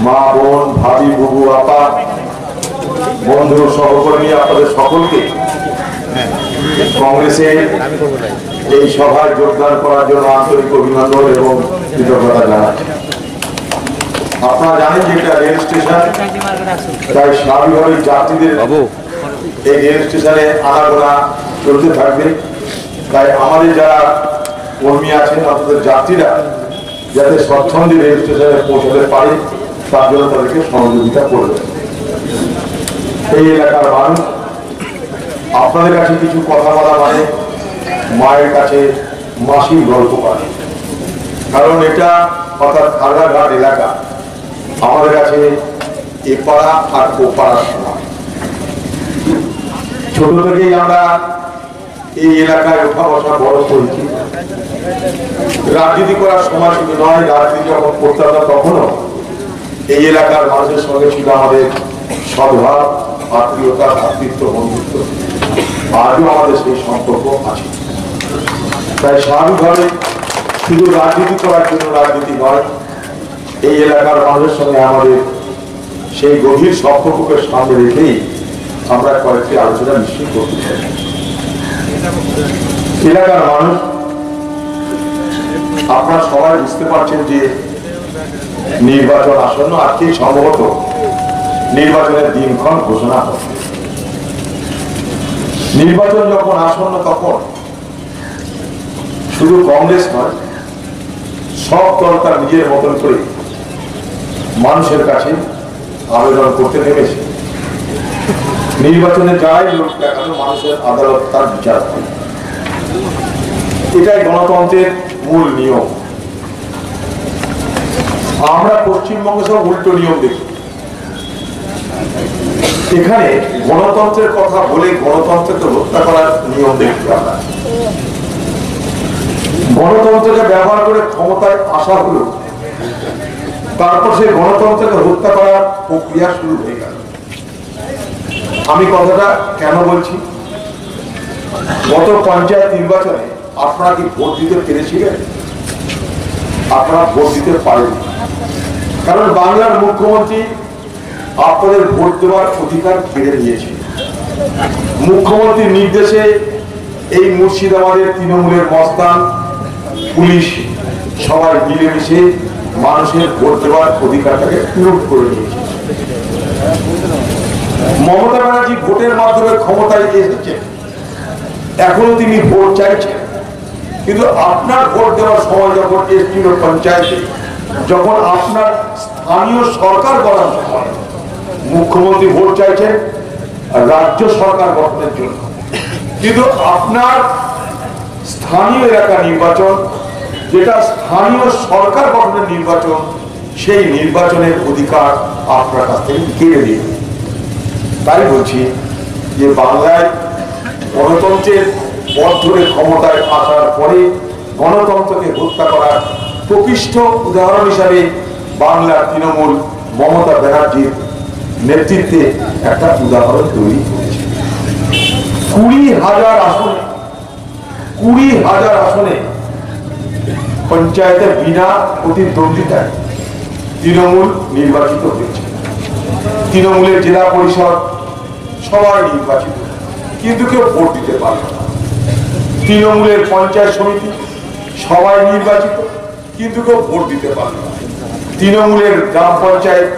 মা বোন ভাবি বুবু আপা বন্ধু সহকর্মী আপনাদের সকলকে কংগ্রেসের এই সভায় যোগদান করার জন্য আন্তরিক অভিনন্দন এবং কৃতজ্ঞতা জানাচ্ছি। আপনারা জানেন যে এটা রেল স্টেশন, তাই স্বাভাবিকভাবেই যাত্রীদের এই রেল স্টেশনে আনাগোনা চলতে থাকবে। তাই আমাদের যারা কর্মী আছেন আপনাদের যাত্রীরা যাতে স্বচ্ছন্দে রেল স্টেশনে পৌঁছাতে পারে তার জন্য তাদেরকে সহযোগিতা করবে। এই এলাকার মানুষ আপনাদের কাছে কিছু কথা বলা মানে মায়ের কাছে মাসির গল্প করে, কারণ এটা অর্থাৎ খাগড়াঘাট এলাকা আমাদের কাছে এপাড়া আর ওপাড়ার সমান। ছোট থেকেই আমরা এই এলাকায় ওঠা বসা বড় করেছি। রাজনীতি করার সময় শুধু নয়, রাজনীতি যখন করতাম না তখনও এই এলাকার মানুষের সঙ্গে ছিল আমাদের সদ্ভাব, আত্মীয়তা, ভ্রাতৃত্ব, বন্ধুত্ব। আজও আমাদের সেই সম্পর্ক আছে। তাই স্বাভাবিকভাবে শুধু রাজনীতি করার জন্য রাজনীতি নয়, এই এলাকার মানুষের সঙ্গে আমাদের সেই গভীর সম্পর্ককে সামনে রেখেই আমরা কয়েকটি আলোচনা নিশ্চিত করতে চাই। এলাকার মানুষ আপনারা সবাই বুঝতে পারছেন যে নির্বাচন আসন্ন, আজকেই সম্ভবত নির্বাচনের দিনক্ষণ ঘোষণা হবে। নির্বাচন যখন আসন্ন তখন শুধু কংগ্রেস নয়, সব দল তার নিজের মতন করে মানুষের কাছে আবেদন করতে নেমেছে। নির্বাচনে যাই লোক দেখানো মানুষের আদালত তার বিচার করে, এটাই গণতন্ত্রের মূল নিয়ম। আমরা পশ্চিমবঙ্গে সব উল্টো নিয়ম দেখি। এখানে গণতন্ত্রের কথা বলে গণতন্ত্রকে হত্যা করার নিয়ম দেখি আমরা। গণতন্ত্রকে ব্যবহার করে ক্ষমতায় আসা হলো, তারপর সেই গণতন্ত্রকে হত্যা করার প্রক্রিয়া শুরু হয়ে গেল। আমি কথাটা কেন বলছি? গত পঞ্চায়েত নির্বাচনে আপনারা কি ভোট দিতে পেরেছিলেন? আপনারা ভোট দিতে পারেন, কারণ বাংলার মুখ্যমন্ত্রী আপনাদের ভোট দেওয়ার অধিকার কেড়ে নিয়েছে। মুখ্যমন্ত্রীর নির্দেশে এই মুর্শিদাবাদের তৃণমূলের মস্তান, পুলিশ সবাই মিলেমিশে মানুষের ভোট দেওয়ার অধিকারটাকে লুট করে নিয়েছে। মমতা ব্যানার্জি ভোটের মাধ্যমে ক্ষমতায় এসেছেন, এখনো তিনি ভোট চাইছেন, কিন্তু আপনার ভোট দেওয়ার সময় যখন এসেছিল পঞ্চায়েতে, যখন আপনার স্থানীয় সরকার গঠন সময় মুখ্যমন্ত্রী ভোট চাইছেন রাজ্য সরকার গঠনের জন্য, কিন্তু আপনার স্থানীয় এলাকা নির্বাচন, যেটা স্থানীয় সরকার গঠনের নির্বাচন, সেই নির্বাচনের অধিকার আপনার কাছ থেকে কেড়ে নিয়ে। তাই বলছি যে বাংলায় গণতন্ত্রের পথ ধরে ক্ষমতায় আসার পরে গণতন্ত্রকে হত্যা করার প্রকৃষ্ট উদাহরণ হিসাবে বাংলার তৃণমূল মমতা ব্যানার্জির নেতৃত্বে একটা উদাহরণ তৈরি করেছে। 20,000 আসনে পঞ্চায়েতের বিনা প্রতিদ্বন্দ্বিতায় তৃণমূল নির্বাচিত হয়েছে। তৃণমূলের জেলা পরিষদ সবাই নির্বাচিত, কিন্তু কেউ ভোট দিতে পারল না। তৃণমূলের পঞ্চায়েত সমিতি সবাই নির্বাচিত, কিন্তু কেউ ভোট দিতে পারল না। তৃণমূলের গ্রাম পঞ্চায়েত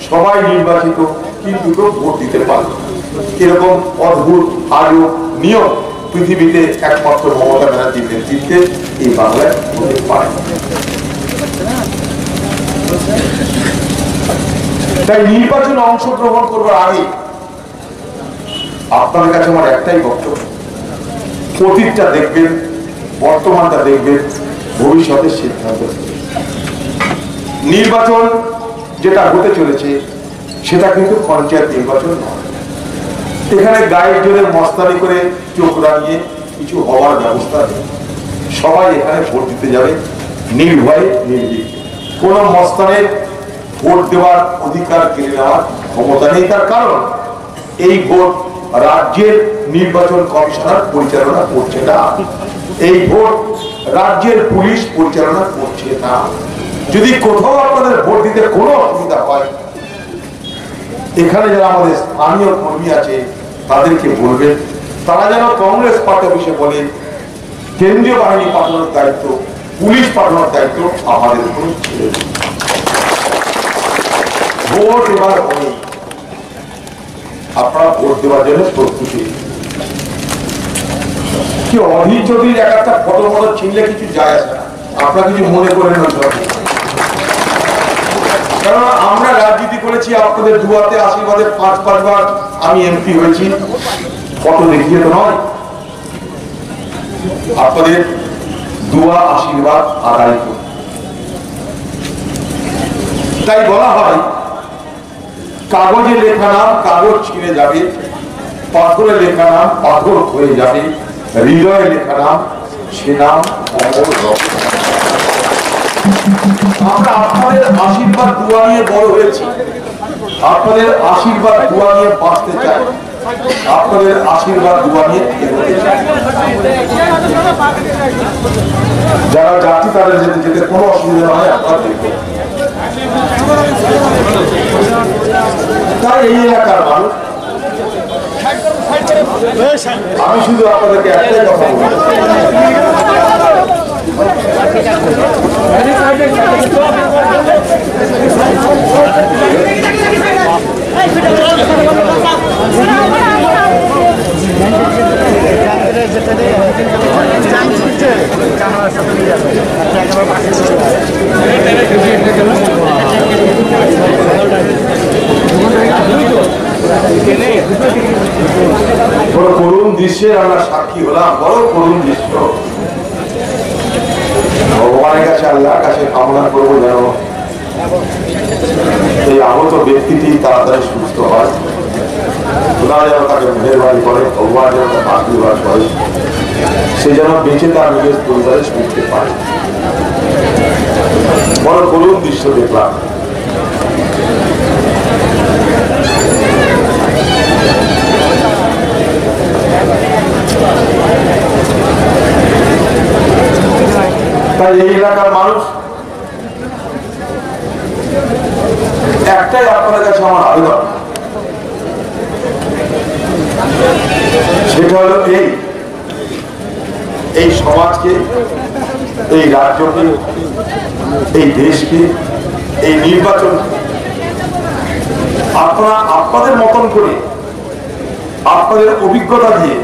সবাই নির্বাচিত, কিন্তু কেউ ভোট দিতে পারল না। এরকম অদ্ভুত আরো নিয়ম পৃথিবীতে একমাত্র মমতা ব্যানার্জির নেতৃত্বে এই বাংলায় হতে পারে। তাই নির্বাচনে অংশগ্রহণ করবার আগে আপনাদের কাছে আমার একটাই বক্তব্য, অতীতটা দেখবেন, বর্তমানটা দেখবেন, ভবিষ্যতের সিদ্ধান্ত। নির্বাচন যেটা হতে চলেছে সেটা কিন্তু পঞ্চায়েত নির্বাচন নয়। এখানে গায়ের জোরে মস্তানি করে চোখ রাঙিয়ে কিছু হওয়ার ব্যবস্থা নেই। সবাই এখানে ভোট দিতে যাবে নির্ভয়ে, নির্ভীক। কোন মস্তানের ভোট দেওয়ার অধিকার কেড়ে নেওয়ার ক্ষমতা নেই। তার কারণ এই ভোট রাজ্যের নির্বাচন কমিশনার পরিচালনা করছে না, এই ভোট রাজ্যের পুলিশ পরিচালনা করছে না। যদি কোথাও আপনাদের ভোট দিতে কোনো অসুবিধা হয়, এখানে যারা আমাদের স্থানীয় কর্মী আছে তাদেরকে বলবেন, তারা যেন কংগ্রেস পার্টি অফিসে বলে কেন্দ্রীয় বাহিনী পাঠানোর দায়িত্ব, পুলিশ পাঠানোর দায়িত্ব আমাদের উপর ছেড়ে দিন। ভোট এবার হয়নি, আপনারা ভোট দেওয়ার জন্য প্রস্তুতি। কি অধীর চৌধুরীর এক একটা ফটো ফটো ছিনলে কিছু যায় আসে না, আপনারা কিছু মনে করেন না। কারণ আমরা রাজনীতি করেছি আপনাদের দুয়াতে আশীর্বাদে 5 বার আমি এমপি হয়েছি, ফটো দেখিয়ে তো নয়, আপনাদের দুয়া আশীর্বাদ আদায় করুন। তাই বলা হয় কাগজে লেখা নাম কাগজ ছিঁড়ে যাবে, পাথরে লেখা নাম পাথর হয়ে যাবে, হৃদয়ে লেখা নাম সে নাম অমর রবে। আমরা আপনাদের আশীর্বাদ দোয়া নিয়ে বড় হয়েছি, আপনাদের আশীর্বাদ দোয়া নিয়ে বাঁচতে চাই, আপনাদের আশীর্বাদ দোয়া নিয়ে এগোতে চাই। যারা যাত্রী তাদের যেতে যেতে কোনো অসুবিধা হয় আপনারা দেখবেন। তাই এই এলাকার মানুষ, আমি শুধু আপনাদেরকে একটাই কথা বলি, বড় করুণ দৃশ্যের আমরা সাক্ষী হলাম, বড় করুণ দৃশ্য। ভগবানের কাছে, আল্লাহর কাছে কামনা করবো যেন এই আহত ব্যক্তিটি তাড়াতাড়ি সুস্থ হয়, খোদা যেন তাকে মেহেরবানি করে, ভগবান যেন তাকে আশীর্বাদ করে, সে যেন বেঁচে তার নিজের পরিবারে সুখতে পারে। বড় করুণ দৃশ্য দেখলাম। তাই এই এলাকার মানুষ, একটাই আপনার কাছে আমার আবেদন, সেটা হলো এই সমাজকে, এই রাজ্যকে, এই দেশকে, এই নির্বাচন আপনারা আপনাদের মতন করে, আপনাদের অভিজ্ঞতা দিয়ে,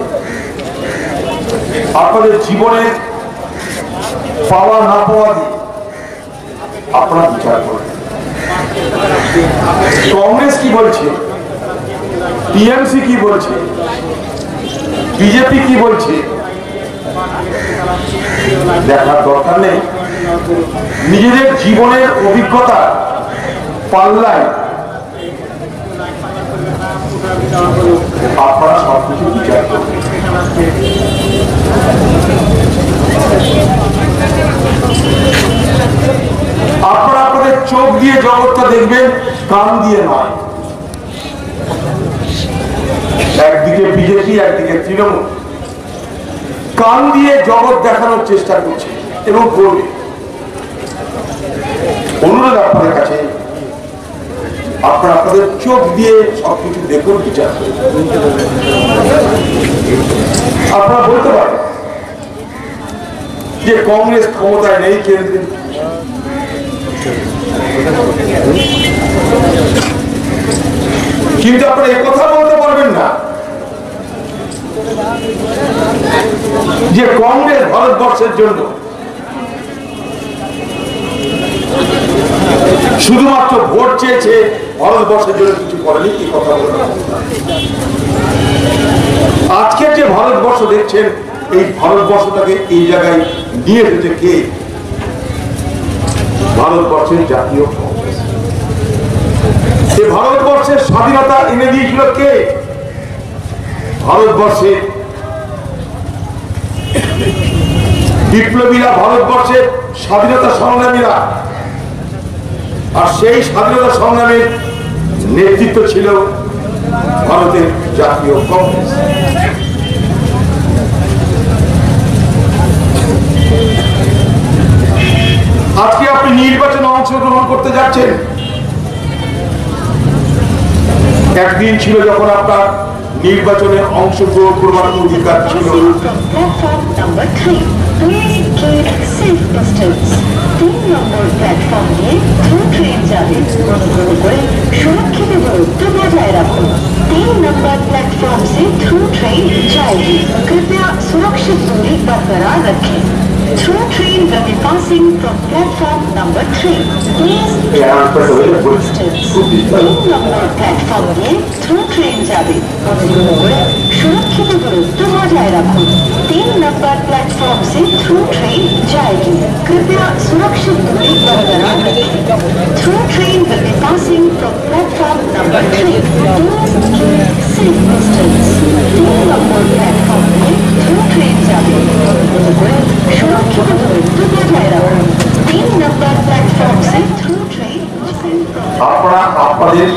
আপনাদের জীবনের পাওয়া না পাওয়া দিয়ে আপনারা বিচার করেন। কংগ্রেস কি বলছে, টিএমসি কি বলছে, বিজেপি কি বলছে দেখার দরকার নেই। নিজেদের জীবনের অভিজ্ঞতা পাল্লায় আপনারা সবকিছু বিচার করবেন। আপনারা আপনাদের চোখ দিয়ে জগৎটা দেখবেন, কান দিয়ে নয়। একদিকে বিজেপি, একদিকে তৃণমূল কান দিয়ে জগৎ দেখানোর চেষ্টা করছে এবং করবে। অনুরোধ আপনাদের কাছে, আপনারা আপনাদের চোখ দিয়ে সবকিছু দেখুন, বিচার করুন। আপনারা বলতে পারেন যে কংগ্রেস ক্ষমতায় নেই কেন্দ্রে, কিন্তু আপনারা একথা বলতে পারবেন না যে কংগ্রেস ভারতবর্ষের জন্য শুধুমাত্র ভোট চেয়েছে, ভারতবর্ষের জন্য কিছু করেনি। কি কথা বলবেন? আজকের যে ভারতবর্ষ দেখছেন, এই ভারতবর্ষটাকে এই জায়গায় নিয়ে এসেছে কে? ভারতবর্ষের জাতীয় কংগ্রেস। এই ভারতবর্ষের স্বাধীনতা এনে দিয়েছিল কে? ভারতবর্ষের বিপ্লবীরা, ভারতবর্ষের স্বাধীনতা সংগ্রামীরা। আর সেই স্বাধীনতা সংগ্রামের নেতৃত্ব ছিল ভারতের জাতীয় কংগ্রেস। আজকে আপনি নির্বাচন করতে যাচ্ছেন। একদিন ছিল যখন আপনার নির্বাচনে অংশগ্রহণ করবার অধিকার ছিল। सुरक्षित दूरत्व बजाय रखो। 3 नंबर प्लेटफॉर्म से थ्रू ट्रेन जाएगी, कृपया सुरक्षित दूरी बरकरार रखें। Through train will be passing from platform number 3. Please 3 number platform में थ्रू ट्रेन जाবে, सुरक्षित दूरत्व बजाय रखो। 3 नंबर प्लेटफॉर्म से थ्रू ट्रेन जाएगी, कृपया सुरक्षित दूरी बरकरार रखें। Through train will be passing from platform number 3. Safe distance. 3 number platform में थ्रू ट्रेन जाবে, सुरक्षित दूरत्व बजाय रखो। 3 नंबर प्लेटफॉर्म से थ्रू ट्रेन আপনারা আপনাদের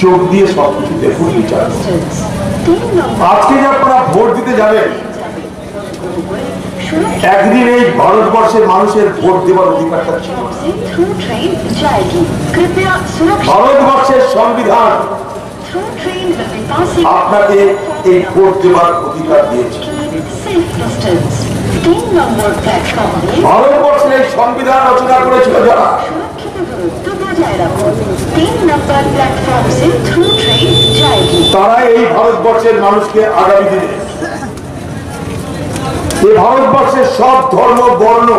চোখ দিয়ে সবকিছু দেখুন বিচার। আজকে যে আপনারা ভোট দিতে যাবেন, একদিন এই ভারতবর্ষের মানুষের ভোট দেওয়ার অধিকারটা ছিল। ভারতবর্ষের সংবিধান আপনাকে এই ভোট দেওয়ার অধিকার দিয়েছে। ভারতবর্ষের এই সংবিধান রচনা করেছিল যারা, তারা এই ভারতবর্ষের মানুষকে আগামী দিনে এই ভারতবর্ষের সব ধর্ম বর্ণ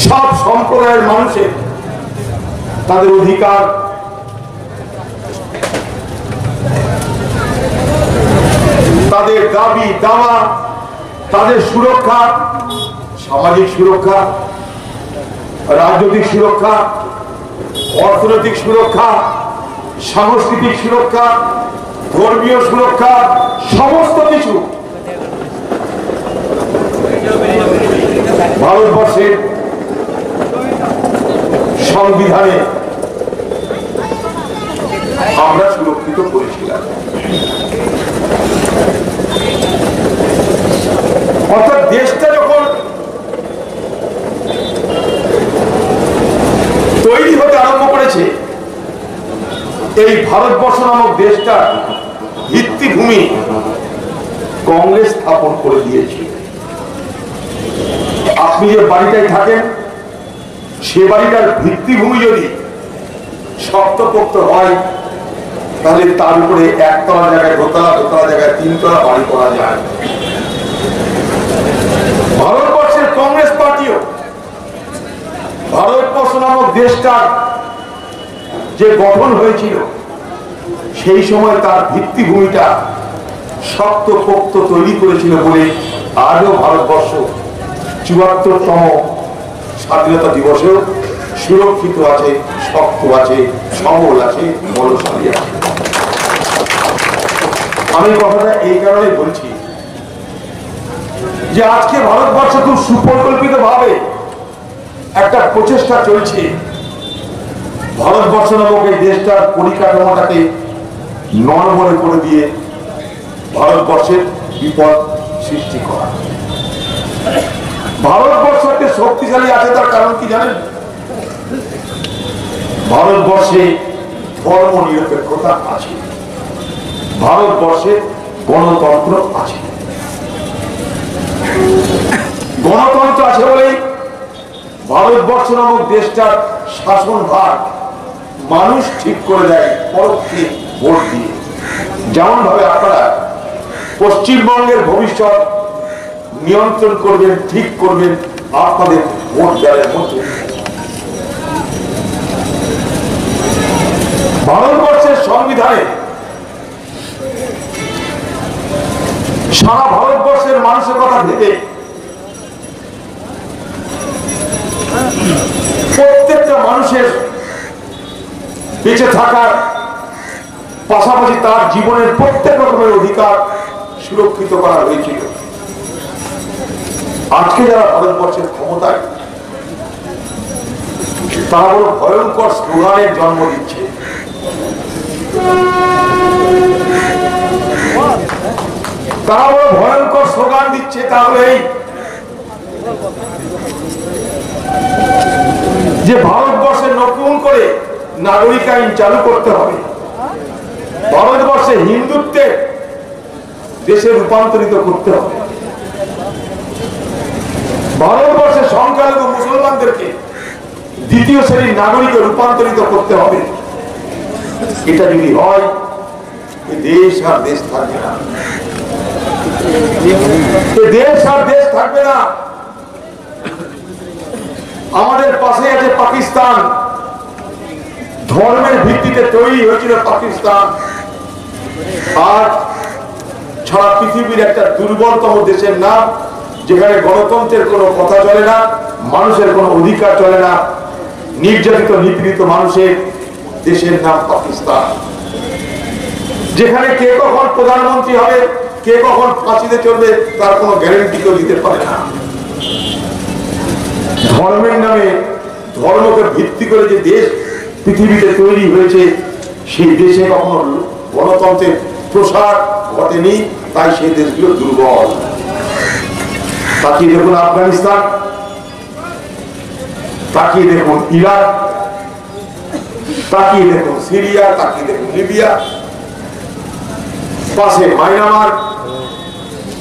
সব সম্প্রদায়ের মানুষের তাদের অধিকার, তাদের দাবি দাওয়া, তাদের সুরক্ষা, সামাজিক সুরক্ষা, রাজনৈতিক সুরক্ষা, অর্থনৈতিক সুরক্ষা, সাংস্কৃতিক সুরক্ষা, ধর্মীয় সুরক্ষা, সমস্ত কিছু ভারতবর্ষের সংবিধানে আমরা সুরক্ষিত করেছিলাম। অর্থাৎ দেশটা যখন তৈরি হতে আরম্ভ করেছে, এই ভারতবর্ষ নামক দেশটা ভিত্তিভূমি কংগ্রেস স্থাপন করে দিয়েছে। আপনি যে বাড়িটায় থাকেন, সে বাড়িটার ভিত্তিভূমি যদি শক্তপোক্ত হয়, তাহলে তার উপরে একতলা জায়গায় দোতলা, দোতলা জায়গায় তিনতলা বাড়ি করা যায়। ভারতবর্ষের কংগ্রেস পার্টিও ভারতবর্ষ নামক দেশটার যে গঠন হয়েছিল, সেই সময় তার ভিত্তিভূমিটা শক্তপোক্ত তৈরি করেছিল বলে আজও ভারতবর্ষ ৭৪তম স্বাধীনতা দিবসেও সুরক্ষিত আছে, শক্ত আছে, সবল আছে, বলশালী আছে। আমি কথাটা এই কারণে বলছি যে আজকে ভারতবর্ষে খুব সুপরিকল্পিত ভাবে একটা প্রচেষ্টা চলছে ভারতবর্ষ নামক এই দেশটার পরিকাঠামোটাকে নড়বড়ে করে দিয়ে ভারতবর্ষের বিপদ সৃষ্টি করা। ভারতবর্ষ একটা শক্তিশালী আছে, তার কারণ কি জানেন? ভারতবর্ষে ধর্ম নিরপেক্ষতা আছে, ভারতবর্ষে গণতন্ত্র আছে। গণতন্ত্র আছে বলেই ভারতবর্ষ নামক দেশটার শাসনভার মানুষ ঠিক করে দেয় পরোক্ষে ভোট দিয়ে। যেমন ভাবে আপনারা পশ্চিমবঙ্গের ভবিষ্যৎ নিয়ন্ত্রণ করবেন, ঠিক করবেন আপনাদের ভোট দেওয়ার মধ্যে। ভারতবর্ষের সংবিধানে সারা ভারতবর্ষের মানুষের কথা ভেবে প্রত্যেকটা মানুষের বেঁচে থাকার পাশাপাশি তার জীবনের প্রত্যেক রকমের অধিকার সুরক্ষিত করা হয়েছিল। আজকে যারা ভারতবর্ষের ক্ষমতায়, তারা বড় ভয়ঙ্কর স্লোগানের জন্ম দিচ্ছে। তারা বড় ভয়ঙ্কর স্লোগান দিচ্ছে। তাহলে এই যে ভারতবর্ষে নতুন করে নাগরিক আইন চালু করতে হবে, ভারতবর্ষে হিন্দুত্বে দেশে রূপান্তরিত করতে হবে, ভারতবর্ষে সংখ্যালঘু মুসলমানদেরকে দ্বিতীয় শ্রেণীর নাগরিকে রূপান্তরিত করতে হবে। এটা যদি হয়, দেশ আর দেশ থাকবে না, দেশ আর দেশ থাকবে না। আমাদের পাশে আছে পাকিস্তান, ধর্মের ভিত্তিতে তৈরি হয়েছিল পাকিস্তান, আর সারা পৃথিবীর একটা দুর্বলতম দেশের নাম, যেখানে গণতন্ত্রের কোনো কথা চলে না, মানুষের কোনো অধিকার চলে না, নির্যাতিত নিপীড়িত মানুষের দেশের নাম পাকিস্তান, যেখানে কে কখন প্রধানমন্ত্রী হবে, কে কখন ফাঁসিতে চলবে তার কোনো গ্যারান্টি কেউ দিতে পারে না। ধর্মের নামে, ধর্মকে ভিত্তি করে যে দেশ পৃথিবীতে তৈরি হয়েছে, সেই দেশে কখনো গণতন্ত্রের প্রসার ঘটেনি, তাই সেই দেশগুলো দুর্বল। তাকিয়ে দেখুন আফগানিস্তান, তাকিয়ে দেখুন ইরাক, তাকিয়ে দেখুন সিরিয়া, তাকিয়ে দেখুন লিবিয়া, পাশে মায়ানমার,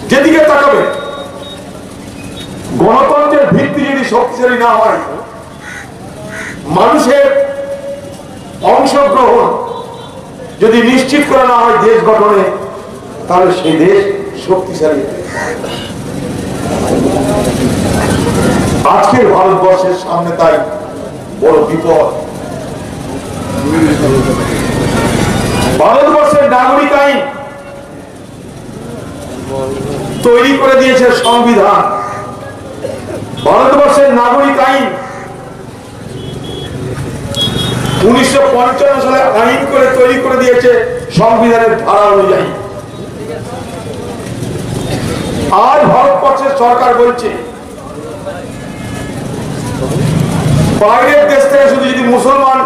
যেদিকে তাকাবে গণতন্ত্রের ভিত্তি যদি শক্তিশালী না হয়, মানুষের অংশগ্রহণ যদি নিশ্চিত করা না হয় দেশ গঠনে, তাহলে সেই দেশ শক্তিশালী। আজকের ভারতবর্ষের সামনে তাই বড় বিপদ। ভারতবর্ষের নাগরিক আইন তৈরি করে দিয়েছে সংবিধান, ভারতবর্ষের নাগরিক আইন 1955 সালে আইন করে তৈরি করে দিয়েছে সংবিধানের ধারা অনুযায়ী। আজ ভারতবর্ষের সরকার বলছে বাইরের দেশ থেকে শুধু যদি মুসলমান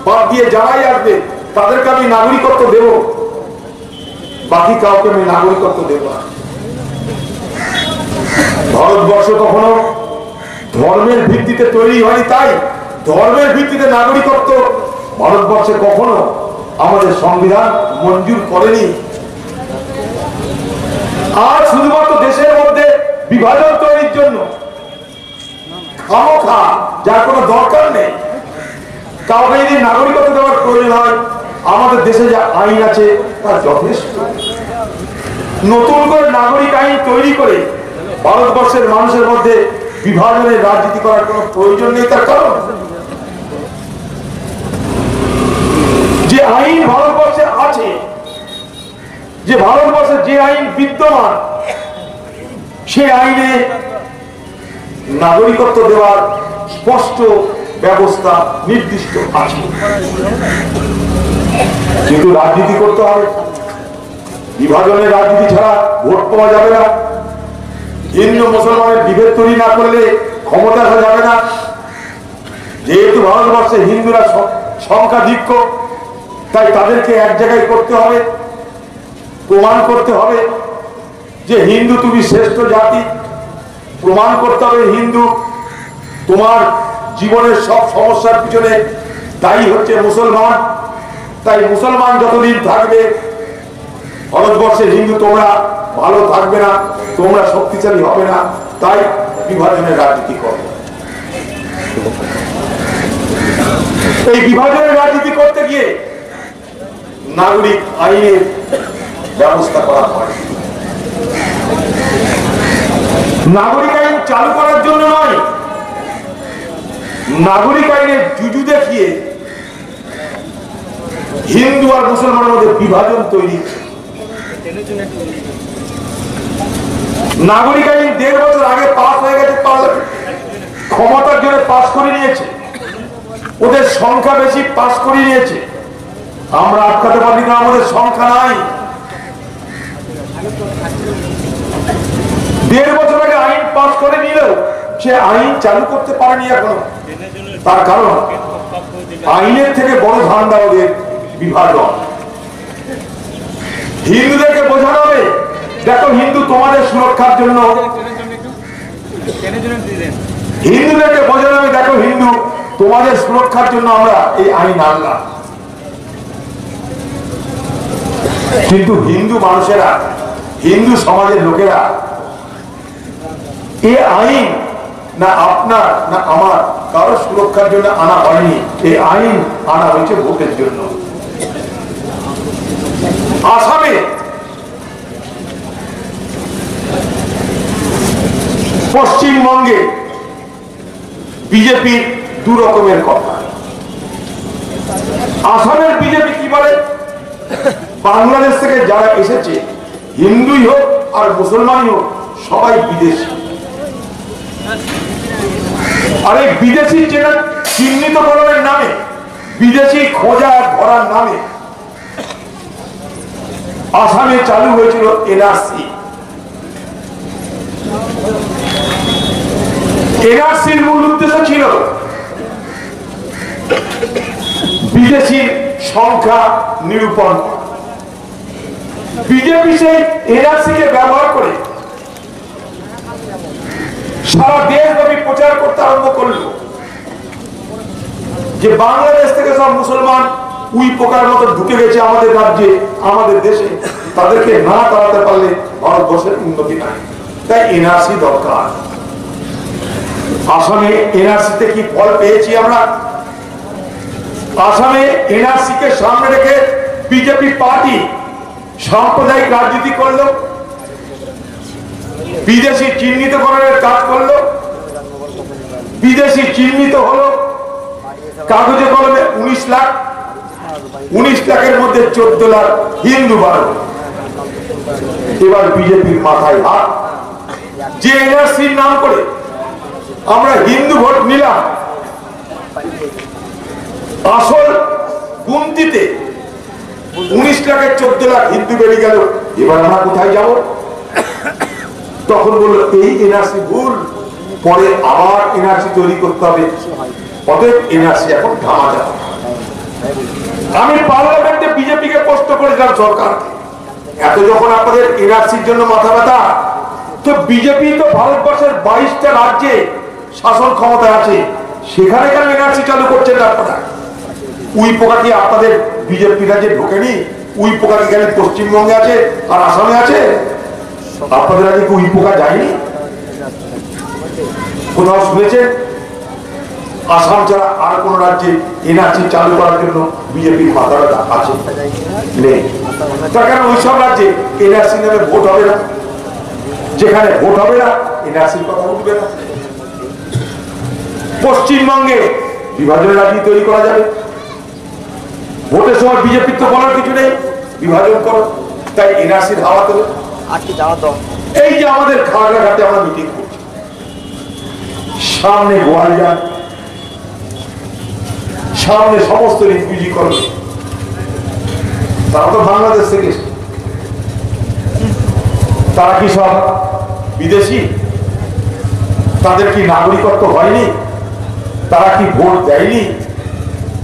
বাদ দিয়ে যারাই আসবে তাদেরকে আমি নাগরিকত্ব দেব, বাকি কাউকে আমি নাগরিকত্ব দেব না। ভারতবর্ষ কখনো ধর্মের ভিত্তিতে তৈরি হয়নি, তাই ধর্মের ভিত্তিতে নাগরিকত্ব ভারতবর্ষে কখনো আমাদের সংবিধান মঞ্জুর করেনি। আর শুধুমাত্র দেশের মধ্যে বিভাজন তৈরির জন্য খামোখা, যার কোনো দরকার নেই, কাউকে যদি নাগরিকত্ব দেওয়ার প্রয়োজন হয়, আমাদের দেশে যা আইন আছে তা যথেষ্ট। নতুন করে নাগরিক আইন তৈরি করে ভারতবর্ষের মানুষের মধ্যে বিভাজনের রাজনীতি করার কোনো প্রয়োজন নেই। তার কারণ যে আইন ভারতবর্ষে আছে, যে ভারতবর্ষে যে আইন বিদ্যমান, সেই আইনে নাগরিকত্ব দেওয়ার স্পষ্ট ব্যবস্থা নির্দিষ্ট আছে। কিন্তু রাজনীতি করতে হবে, বিভাজনের রাজনীতি ছাড়া ভোট পাওয়া যাবে না, হিন্দু মুসলমানের বিভেদ তৈরি না করলে ক্ষমতা আসা যাবে না। যেহেতু ভারতবর্ষে হিন্দুরা সংখ্যাধিক্য, তাই তাদেরকে এক জায়গায় করতে হবে, প্রমাণ করতে হবে যে হিন্দু তুমি শ্রেষ্ঠ জাতি, প্রমাণ করতে হবে হিন্দু তোমার জীবনের সব সমস্যার পিছনে দায়ী হচ্ছে মুসলমান, তাই মুসলমান যতদিন থাকবে ভারতবর্ষে হিন্দু তোমরা ভালো থাকবে না, তোমরা শক্তিশালী হবে না, তাই বিভাজনের রাজনীতি করো। এই বিভাজনের রাজনীতি করতে গিয়ে নাগরিক আইনের ব্যবস্থা করা হয়। নাগরিক আইন চালু করার জন্য নয়, নাগরিক আইনের জুজু দেখিয়ে হিন্দু আর মুসলমানের মধ্যে বিভাজন তৈরি। নাগরিক আইন 1.5 বছর আগে পাস হয়ে গেছে, ক্ষমতার জন্য পাস করে নিয়েছে, ওদের সংখ্যা বেশি, পাস করে নিয়েছে। আমরা আটকাতে পারি না, আমাদের সংখ্যা নাই। 1.5 বছর আগে আইন পাস করে নিলেও সে আইন চালু করতে পারেনি এখনো। তার কারণ আইনের থেকে বড় ধান্দা ওদের বিভাজন। হিন্দুদেরকে বোঝানো হবে, দেখো হিন্দু তোমাদের সুরক্ষার জন্য, হিন্দুদেরকে বোঝানো হবে দেখো হিন্দু তোমাদের সুরক্ষার জন্য আমরা এই আইন আনলাম। কিন্তু হিন্দু মানুষেরা, হিন্দু সমাজের লোকেরা এই আইন না আপনার না আমার কারো সুরক্ষার জন্য আনা হয়নি, এই আইন আনা হয়েছে ভোটের জন্য। আসামে পশ্চিমবঙ্গে বিজেপির দু রকমের কথা। আসামের বিজেপি কি বলে, বাংলাদেশ থেকে যারা এসেছে হিন্দুই হোক আর মুসলমানই হোক সবাই বিদেশি। আর এই বিদেশি চিহ্নিতকরণের নামে, বিদেশি খোঁজা ধরার নামে আসামে চালু হয়েছিল এনআরসি। এনআরসির মূল উদ্দেশ্য ছিল বিদেশি সংখ্যা নিরূপণ। বিজেপি সেই এনআরসি কে ব্যবহার করে সারা দেশব্যাপী প্রচার করতে আরম্ভ করল যে বাংলাদেশ থেকে সব মুসলমান উই পোকার মতো ঢুকে গেছে আমাদের রাজ্যে, আমাদের দেশে, তাদেরকে না তাড়াতে পারলে ভারতবর্ষের উন্নতি নাই, তাই এনআরসি দরকার। আসামে এনআরসিতে কি ফল পেয়েছি আমরা? আসামে এনআরসি কে সামনে রেখে বিজেপি পার্টি সাম্প্রদায়িক রাজনীতি করলো, বিদেশি চিহ্নিতকরণের কাজ করলো, বিদেশি চিহ্নিত হলো কাগজে কলমে 19 লাখ, 19 লাখের মধ্যে 14 লাখ হিন্দু বাড়ল। এবার বিজেপির মাথায় হাত, যে এনআরসির নাম করে আমরা হিন্দু ভোট নিলাম, আসল গুনতিতে 19 লাখের 14 লাখ হিন্দু বেরিয়ে গেল। এবার আমরা কোথায় যাব? তখন বললো এই এনআরসি ভুল, পরে আবার এনআরসি তৈরি করতে হবে, অতএব এনআরসি এখন থামা যাবে। আমি পার্লামেন্টে বিজেপি কে প্রশ্ন করেছিলাম সরকারকে, এত যখন আপনাদের এনআরসির জন্য মাথা ব্যথা, তো বিজেপি তো ভারতবর্ষের 22টা রাজ্যে শাসন ক্ষমতা আছে, সেখানে কেন এনআরসি চালু করছেন আপনারা? উই পোকা কি আপনাদের বিজেপি রাজ্যে ঢোকেনি? উই পোকা কি খালি পশ্চিমবঙ্গে আছে আর আসামে আছে? আপনাদের রাজ্যে কি উই পোকা যায়নি? কোথাও শুনেছেন আসাম ছাড়া আর কোন রাজ্যে এনআরসি চালু করার জন্য বিজেপির মাথা ব্যথা আছে? নেই। তার কারণ ওইসব রাজ্যে এনআরসি নামে ভোট হবে না, যেখানে ভোট হবে না এনআরসির কথা উঠবে না। পশ্চিমবঙ্গে বিভাজনের রাজনীতি তৈরি করা যাবে, ভোটের সময় বিজেপির তো বলার কিছু নেই, বিভাজন করো, তাই এনআরসির হাওয়া তোলে। এই যে আমাদের খাগড়াঘাটে আমরা মিটিং করছি, সামনে গোয়ালিয়া, সামনে সমস্ত রিফিউজি কলোনি, তারা তো বাংলাদেশ থেকে, তারা কি সব বিদেশি? তাদের কি নাগরিকত্ব হয়নি? তারা কি ভোট দেয়নি?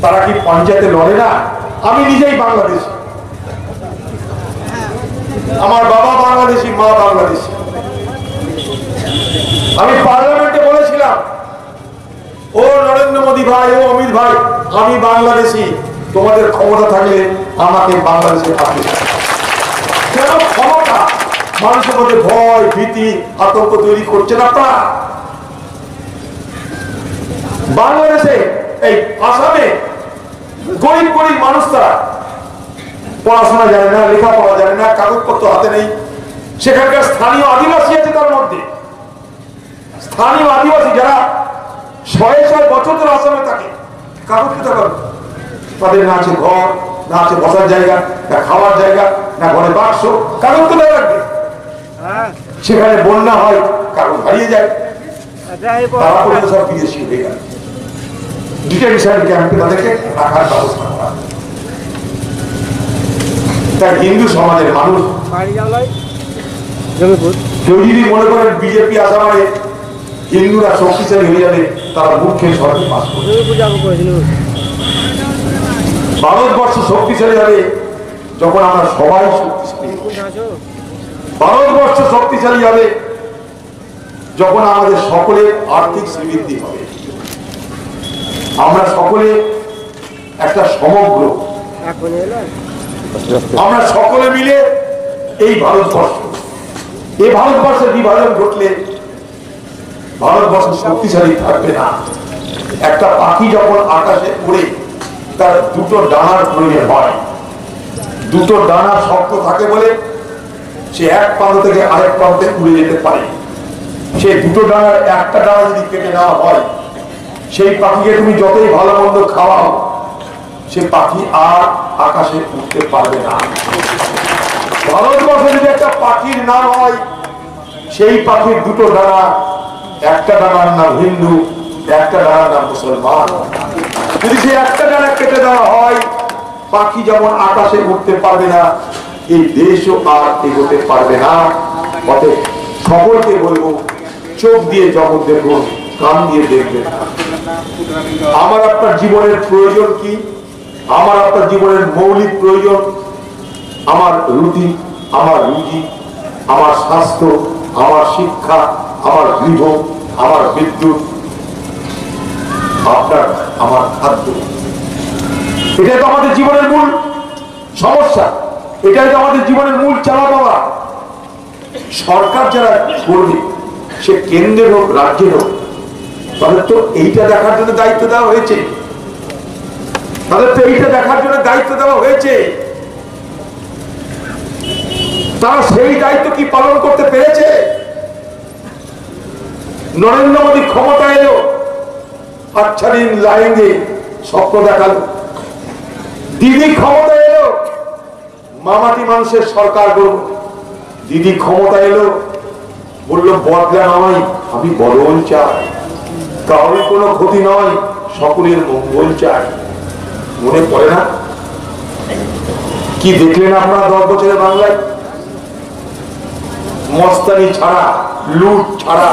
তারা কি পঞ্চায়েতে লড়ে না? আমি নিজেই বাংলাদেশি, আমার বাবা বাংলাদেশি, মা বাংলাদেশি। আমি পার্লামেন্টে বলেছিলাম, ও নরেন্দ্র মোদী ভাই, ও অমিত ভাই, আমি বাংলাদেশি, তোমাদের ক্ষমতা থাকলে আমাকে বাংলাদেশে পাঠিয়ে দাও। কেন ক্ষমতা? মানুষের মধ্যে ভয়, ভীতি, আতঙ্ক তৈরি করছেন আপনারা। বাংলাদেশে এই আসামে গরিব গরিব মানুষ, তারা পড়াশোনা জানে না, লেখাপড়া জানে না, কাগজপত্র হাতে নেই। সেখানকার স্থানীয় আদিবাসী আছে, তার মধ্যে স্থানীয় আদিবাসী যারা 100 বছর ধরে আসামে থাকে, কাগজ কোথায় পাবে? তাদের না আছে ঘর, না আছে বসার জায়গা, না খাওয়ার জায়গা, না ঘরে বাক্স, কাগজ কোথায় রাখবে? সেখানে বন্যা হয়, কাগজ হারিয়ে যায়, তারা করে সব বিদেশি হয়ে গেল। ডিটেনশন ক্যাম্পে তাদেরকে রাখার ব্যবস্থা করা। তাই হিন্দু সমাজের মানুষ কেউ যদি মনে করেন বিজেপি আসা মানে হিন্দুরা শক্তিশালী হয়ে যাবে, তারা মুখ্য সরকার পাস করবে। ভারতবর্ষ শক্তিশালী হবে যখন আমরা সবাই শক্তিশালী। ভারতবর্ষ শক্তিশালী হবে যখন আমাদের সকলের আর্থিক সমৃদ্ধি হবে। আমরা সকলে একটা সমগ্র, আমরা সকলে মিলে এই ভারতবর্ষ, এই ভারতবর্ষের বিভাজন ঘটলে ভারতবর্ষ শক্তিশালী থাকবে না। একটা পাখি যখন আকাশে উড়ে তার দুটো ডানার প্রয়োজন হয়, দুটো ডানা শক্ত থাকে বলে সে এক প্রান্ত থেকে আরেক প্রান্তে উড়ে যেতে পারে। সে দুটো ডানার একটা ডানা যদি কেটে নেওয়া হয়, সেই পাখিকে তুমি যতই ভালো মন্দ খাওয়াও, সে পাখি আর আকাশে উঠতে পারবে না। ভারতবর্ষে যদি একটা পাখির নাম হয়, সেই পাখির দুটো ডানা, একটা ডানার নাম হিন্দু, একটা ডানার নাম মুসলমান। যদি সে একটা ডানা কেটে দেওয়া হয়, পাখি যেমন আকাশে উঠতে পারবে না, এই দেশও আর এগোতে পারবে না। অতএব সকলকে বলবো, চোখ দিয়ে জগৎ দেখুন, কান দিয়ে দেখবেন। আমার আপনার জীবনের প্রয়োজন কি? আমার আপনার জীবনের মৌলিক প্রয়োজন আমার রুটি, আমার রুজি, আমার স্বাস্থ্য, আমার শিক্ষা, আমার গৃহ, আমার বিদ্যুৎ, আপনার আমার খাদ্য। এটাই তো আমাদের জীবনের মূল সমস্যা, এটাই তো আমাদের জীবনের মূল চালা পাওয়া। সরকার যারা করবে, সে কেন্দ্রের হোক রাজ্যের হোক, তাদের তো এইটা দেখার জন্য দায়িত্ব দেওয়া হয়েছে, তাদের তো এইটা দেখার জন্য দায়িত্ব দেওয়া হয়েছে। তারা সেই দায়িত্ব কি পালন করতে পেরেছে? নরেন্দ্র মোদী ক্ষমতা এলো, আচ্ছা দিন লাইনে স্বপ্ন দেখালো। দিদি ক্ষমতা এলো, মামাটি মানুষের সরকার করব। দিদি ক্ষমতা এলো, বললো বদলা নয়, আমি বদল চাই, কারোর কোনো ক্ষতি নয়, সকলের মঙ্গল চাই। মনে পড়ে না কি দেখলেন আপনারা 10 বছরের বাংলায়? মস্তানি ছাড়া, লুট ছাড়া,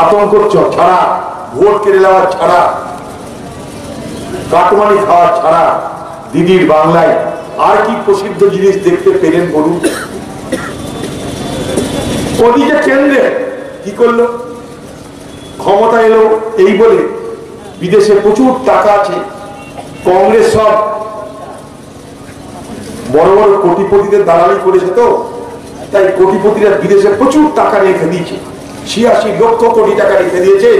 আতঙ্ক ছাড়া, ভোট কেড়ে নেওয়া ছাড়া, কাটমানি খাওয়া ছাড়া দিদির বাংলায় আর কি প্রসিদ্ধ জিনিস দেখতে পেলেন বলুন? ওদিকে কেন্দ্রে কি করলো? ক্ষমতা এলো এই বলে বিদেশে প্রচুর টাকা আছে, কংগ্রেস সব বড় বড় কোটিপতিদের দালালি করেছে, তো তাই কোটিপতিরা বিদেশে প্রচুর টাকা রেখে দিয়েছে, 86 লক্ষ কোটি টাকা রেখে দিয়েছে।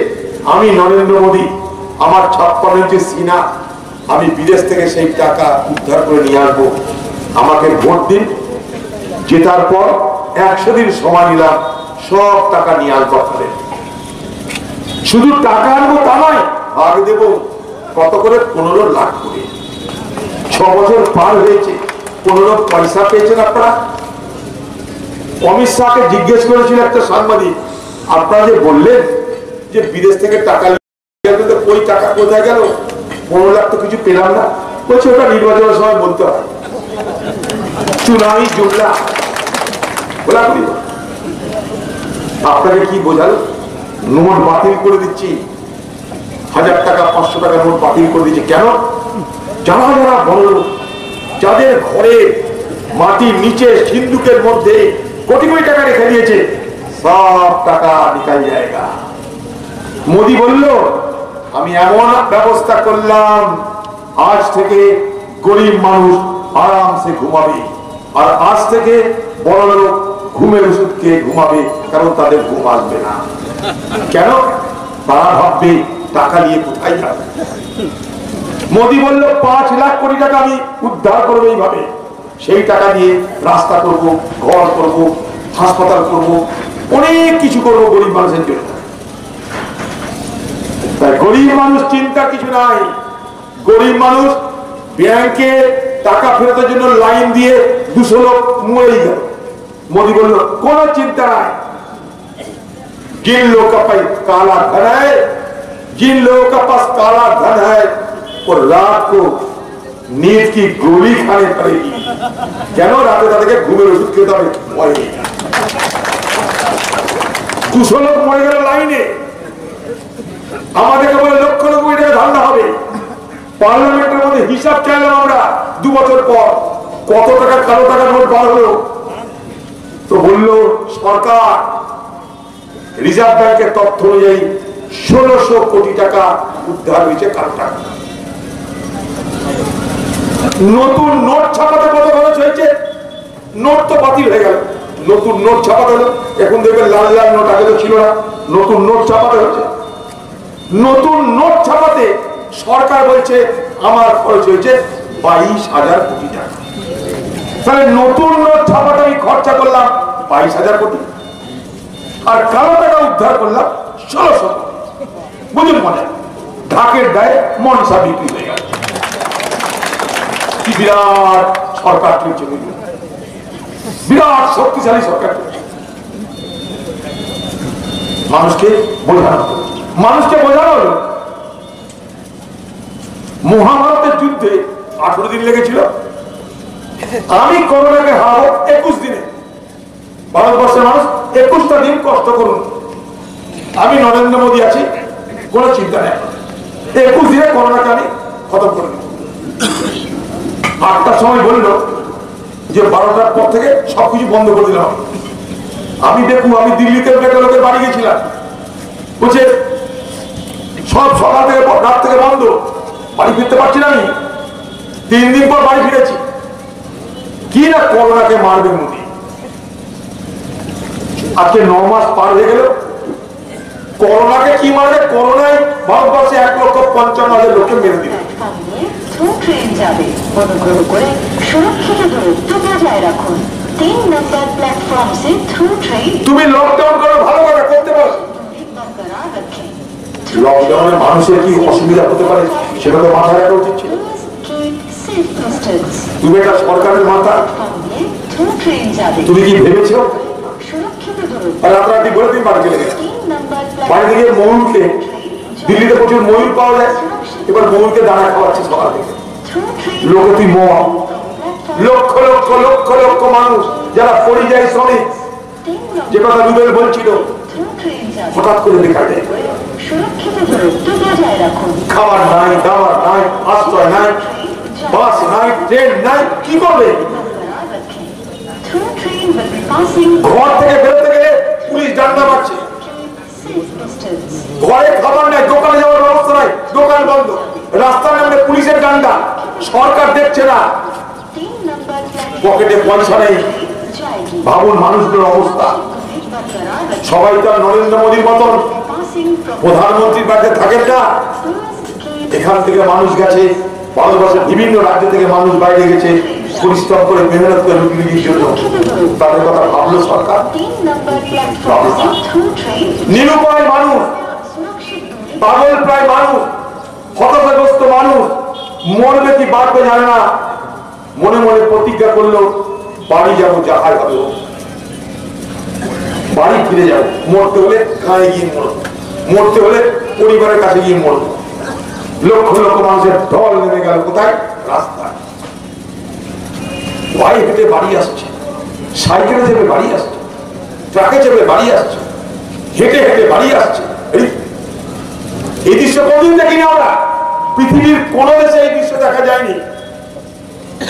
আমি নরেন্দ্র মোদী, আমার 56 ইঞ্চি সিনা, আমি বিদেশ থেকে সেই টাকা উদ্ধার করে নিয়ে আসবো, আমাকে ভোট দিন। জেতার পর 100 দিন সময় নিলাম, সব টাকা নিয়ে আসবো আপনাদের। শুধু টাকা আনবো তা নয়, ভাগ দেবো কত করে? 15 লাখ করে। 6 বছর পার হয়েছে, 15 পয়সা পেয়েছেন আপনারা? অমিত শাহকে জিজ্ঞেস করেছিল একটা সাংবাদিক, আপনারা যে বললেন যে বিদেশ থেকে টাকা ওই টাকা কোথায় গেল? 15 লাখ তো কিছু পেলাম না। বলছে ওটা নির্বাচনের সময় বলতে হয়, চুনামি জুমলা বলা করি। আপনাকে কি বোঝাল? নোট বাতিল করে দিচ্ছি, 1000 টাকা 500 টাকা নোট বাতিল করে দিচ্ছি। কেন? যারা যারা বড় লোক, যাদের ঘরে মাটির নিচে সিন্ধুকের মধ্যে কোটি কোটি টাকা রেখে দিয়েছে, সব টাকা নিকাল জায়গা। মোদী বলল আমি এমন ব্যবস্থা করলাম, আজ থেকে গরিব মানুষ আরামসে ঘুমাবে, আর আজ থেকে বড় লোক ঘুমের ওষুধ খেয়ে ঘুমাবে, কারণ তাদের ঘুম আসবে না। কেন? তারা ভাববে টাকা নিয়ে কোথায় যাবে। মোদী বলল 5 লাখ কোটি টাকা আমি উদ্ধার করবো এইভাবে, সেই টাকা দিয়ে রাস্তা করব, ঘর করব, হাসপাতাল করব, অনেক কিছু করব গরিব মানুষের জন্য। তাই গরিব মানুষ চিন্তা কিছু নাই। গরিব মানুষ ব্যাংকে টাকা ফেরতের জন্য লাইন দিয়ে 200 লোক মরেই গেল। মোদী বলল কোনো চিন্তা নাই, जिन लोगों का पास काला धन है, जिन लोगों का पास काला धन है, वो रात को नींद की गोली खानी पड़ेगी। কেন? রাতে তাদেরকে ঘুমের ওষুধ খেতে হবে, মরে 200 লোক মরে গেল লাইনে। আমাদেরকে বলে লক্ষ লক্ষ কোটি টাকা ধান্দা হবে। পার্লামেন্টের মধ্যে হিসাব চাইলাম আমরা 2 বছর পর, কত টাকা কালো টাকা নোট বার হলো। তো বললো সরকার রিজার্ভ ব্যাংকের তথ্য অনুযায়ী 1600 কোটি টাকা উদ্ধার হয়েছে কারো টাকা। নতুন নোট ছাপাতে কত খরচ হয়েছে? নোট তো বাতিল হয়ে গেল, নতুন নোট ছাপাতে হলো। এখন দেখবেন লাল লাল নোট, আগে তো ছিল না, নতুন নোট ছাপাতে হচ্ছে। নতুন নোট ছাপাতে সরকার বলছে আমার খরচ হয়েছে 22,000 কোটি টাকা। তাহলে নতুন নোট ছাপাতে আমি খরচা করলাম 22,000 কোটি, আর কালো টাকা উদ্ধার করলাম 1600 কোটি। বুঝুন মনে, ঢাকের গায়ে মনসা বিক্রি হয়ে গেল। কি বিরাট সরকার চলছে, বিরাট শক্তিশালী সরকার চলছে। মানুষকে বোঝানো হলো। মহাভারতের যুদ্ধে 18 দিন লেগেছিল, আমি করোনাকে হারাবো 21 দিনে। ভারতবর্ষের মানুষ 21টা দিন কষ্ট করুন, আমি নরেন্দ্র মোদী আছি, কোন চিন্তা নেই, 21 দিনে করোনাকে আমি খতম করে দেব। 8টার সময় বলল যে 12টার পর থেকে সবকিছু বন্ধ করে দিলাম। আমি দেখুন, আমি দিল্লিতে লোকের বাড়ি গেছিলাম, বলছে সব সকাল থেকে রাত থেকে বন্ধ, বাড়ি ফিরতে পারছি না। আমি 3 দিন পর বাড়ি ফিরেছি। কি না করোনাকে মারবেন মোদী। আজকে 9 মাস পার হয়ে গেল, করোনাকে কি মারবে? করোনায় ভারতবর্ষে 1,55,000 লোককে মেরে দিল। ট্রেন যাবে, অনুগ্রহ করে সুরক্ষিত দূরত্ব বজায় রাখুন। 3 নম্বর প্ল্যাটফর্ম से थ्रू ट्रेन। তুমি লকডাউন করো, ভালো কথা করতে পারো। লকডাউনে মানুষের কি অসুবিধা হতে পারে সেটা তো মাথায় রাখা উচিত ছিল। তুমি এটা সরকারের মাথা, তুমি কি ভেবেছো? রাতারাতি বলে তুমি বাড়ি চলে গেছো। বাড়ি থেকে ময়ূরকে, দিল্লিতে প্রচুর ময়ূর পাওয়া যায়, এবার ময়ূরকে দানা খাওয়াচ্ছে সকাল থেকে। লোক তুই মোয়া, লক্ষ লক্ষ লক্ষ লক্ষ মানুষ যারা পরিযায়ী শ্রমিক, যে কথা রুবেল বলছিল, হঠাৎ করে দেখা যায় খাবার নাই, দাবার নাই, আশ্রয় নাই, বাস নাই, ট্রেন নাই, কি করবে? ঘর থেকে বেরোতে গেলে পুলিশ ডান্ডা মারছে, ঘরে খাবার নাই, দোকানে যাওয়ার ব্যবস্থা নাই, দোকান বন্ধ, রাস্তার নামে পুলিশের ডান্ডা, সরকার দেখছে না, পকেটে পয়সা নেই। ভাবুন মানুষগুলোর অবস্থা। সবাই তো নরেন্দ্র মোদীর মতন প্রধানমন্ত্রীর বাড়িতে থাকেন না। এখান থেকে মানুষ গেছে, ভারতবর্ষের বিভিন্ন রাজ্য থেকে মানুষ বাইরে গেছে পরিশ্রম করে, মেহনত করে রুটির জন্য। তাদের কথা ভাবলো সরকার? নিরুপায় মানুষ, পাগল প্রায় মানুষ, হতাশাগ্রস্ত মানুষ, মরবে কি বাঁচবে জানে না, মনে মনে প্রতিজ্ঞা করলো বাড়ি যাবো, যাহাই হবে বাড়ি ফিরে যাবো। মরতে হলে গায়ে গিয়ে মরবো, মরতে হলে পরিবারের কাছে গিয়ে মরবো। লক্ষ লক্ষ মানুষের ঢল নেমে গেল কোথায়? রাস্তায়। পায়ে হেঁটে বাড়ি আসছে, সাইকেলে চেপে বাড়ি আসছে, ট্রাকে চেপে বাড়ি আসছে, হেঁটে হেঁটে বাড়ি আসছে। এই দৃশ্য কোনদিন দেখিনি আমরা, পৃথিবীর কোন দেশে এই দৃশ্য দেখা যায়নি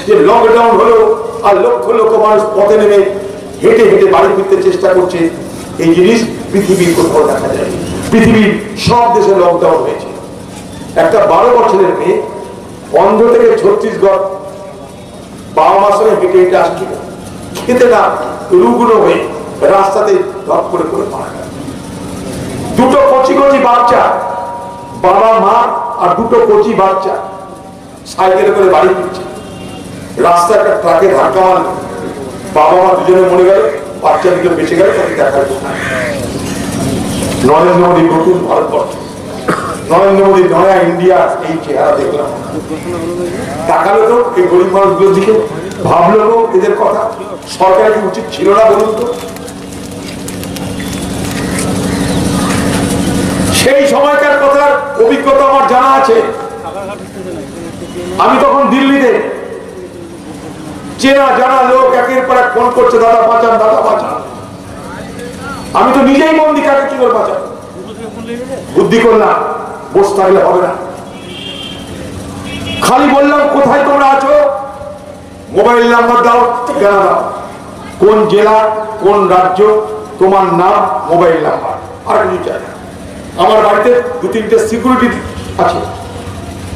যে লকডাউন হলো আর লক্ষ লক্ষ মানুষ পথে নেমে হেঁটে হেঁটে বাড়ি ফিরতে চেষ্টা করছে। এই জিনিস পৃথিবীর কোথাও দেখা যায়নি। পৃথিবীর সব দেশে লকডাউন হয়েছে। একটা 12 বছরের মেয়ে অন্ধ্র থেকে ছত্তিশগড় বাবা মার সঙ্গে হেঁটে হেঁটে আসছিল, খেতে না রুগ্ন হয়ে রাস্তাতে ধপ করে করে মারা গেল। 2টো কচি কচি বাচ্চা, বাবা মা আর 2টো কচি বাচ্চা সাইকেলে করে বাড়ি ফিরছে, রাস্তা একটা ট্রাকে ধাক্কা মারল, বাবা মা দুজনে মরে গেল, বাচ্চা দুটো বেঁচে গেল। তাকে দেখার জন্য নরেন্দ্র মোদী নতুন ভারতবর্ষ, নরেন্দ্র মোদী নয়া ইন্ডিয়া, এই চেহারা দেখলাম। তাকালো তো এই গরিব মানুষগুলোর দিকে, ভাবলো তো এদের কথা। সরকারের কি উচিত ছিল না বলুন তো? সেই সময়কার কথার অভিজ্ঞতা আমার জানা আছে। আমি তখন দিল্লিতে, চেনা জানা লোক একের পর এক ফোন করছে, দাদা বাঁচান, দাদা বাঁচান। আমি তো নিজেই বন্দি, কাকে কি করে বাঁচান? বুদ্ধি করলাম, বসে থাকলে হবে না। খালি বললাম কোথায় তোমরা আছো, মোবাইল নাম্বার দাও, ঠিকানা দাও, কোন জেলা, কোন রাজ্য, তোমার নাম, মোবাইল নাম্বার, আর কিছু চাই না। আমার বাড়ি বাড়িতে 2-3টে সিকিউরিটি আছে,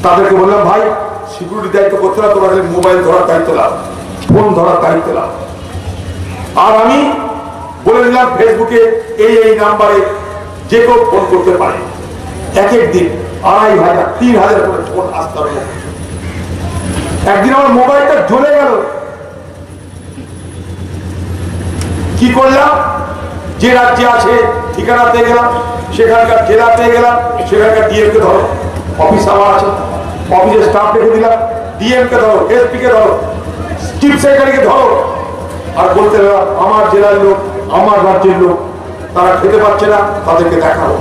তাদেরকে বললাম ভাই সিকিউরিটি দায়িত্ব করতে না, তোমরা মোবাইল ধরার দায়িত্ব নাও, ফোন ধরার দায়িত্ব নাও। আর আমি বলে দিলাম ফেসবুকে এই নাম্বারে যে কেউ ফোন করতে পারে। এক এক দিন 2500 3000 করে ফোন আসতে হবে। একদিন আমার মোবাইলটা জ্বলে গেল, কি করলাম, যে রাজ্যে আছে ঠিকানাতে গেলাম, সেখানকার জেলাতে গেলাম, সেখানকার ডিএম কে ধরো, অফিস আমার আছে, অফিসের স্টাফ রেখে দিলাম, ডিএম কে ধরো, এসপি কে ধরো, চিফ সেক্রেটারিকে ধরো, আর বলতে গেলাম আমার জেলার লোক, আমার রাজ্যের লোক, তারা খেতে পারছে না, তাদেরকে দেখাবো।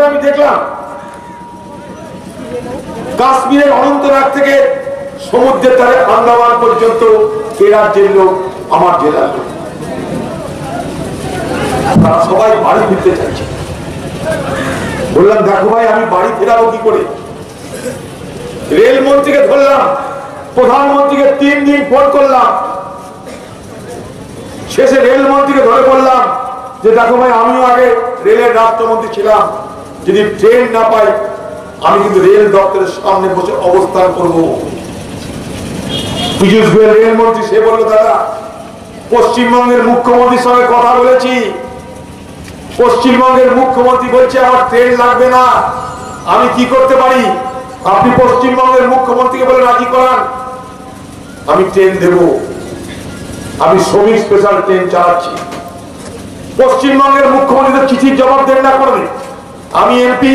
আমি দেখলাম কাশ্মীরের অনন্তনাগ থেকে সমুদ্রের ধারে আন্দামান পর্যন্ত এ রাজ্যের লোক, আমার জেলার লোক, তারা সবাই বাড়ি ফিরতে চাইছে। বললাম দেখো ভাই আমি বাড়ি ফেরাবো কি করে? রেলমন্ত্রীকে ধরলাম, প্রধানমন্ত্রীকে 3 দিন ফোন করলাম, শেষে রেলমন্ত্রীকে ধরে বললাম যে দেখো ভাই আমিও আগে রেলের রাষ্ট্রমন্ত্রী ছিলাম, যদি ট্রেন না পাই আমি কিন্তু রেল দপ্তরের সামনে বসে অবস্থান করব। পীযূষ গোয়েল রেলমন্ত্রী, সে বলল দাদা পশ্চিমবঙ্গের মুখ্যমন্ত্রীর সঙ্গে কথা বলেছি, পশ্চিমবঙ্গের মুখ্যমন্ত্রী বলছে আমার ট্রেন লাগবে না, আমি কি করতে পারি? আপনি পশ্চিমবঙ্গের মুখ্যমন্ত্রীকে বলে রাজি করান, আমি ট্রেন দেব, আমি শ্রমিক স্পেশাল ট্রেন চালাচ্ছি। পশ্চিমবঙ্গের মুখ্যমন্ত্রী তো চিঠির জবাব দেন না কোনদিন, আমি এমপি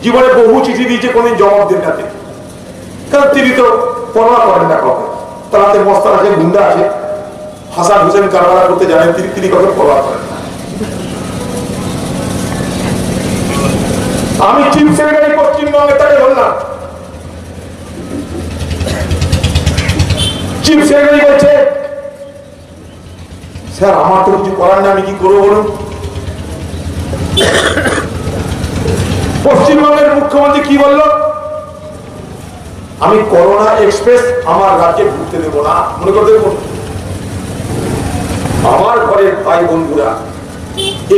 জীবনে বহু চিঠি দিয়েছে, কোনদিন জবাব দেন না তিনি, কারণ তিনি তো পরোয়া করেন না কখন, তার হাতে মস্তান আছে, গুন্ডা আছে, হাসান হোসেন কারবারা করতে জানেন, তিনি কখন পরোয়া করেন না। আমি চিফ সেক্রেটারি পশ্চিমবঙ্গে তাকে ধরলাম, চিফ সেক্রেটারি বলছে স্যার আমার তো কিছু করার না, আমি কি করবো বলুন? পশ্চিমবঙ্গের মুখ্যমন্ত্রী কি বলল, আমি করোনা এক্সপ্রেস আমার রাজ্যে ঢুকতে দেবো না। মনে করতে দেবো, আমার ঘরের ভাই বন্ধুরা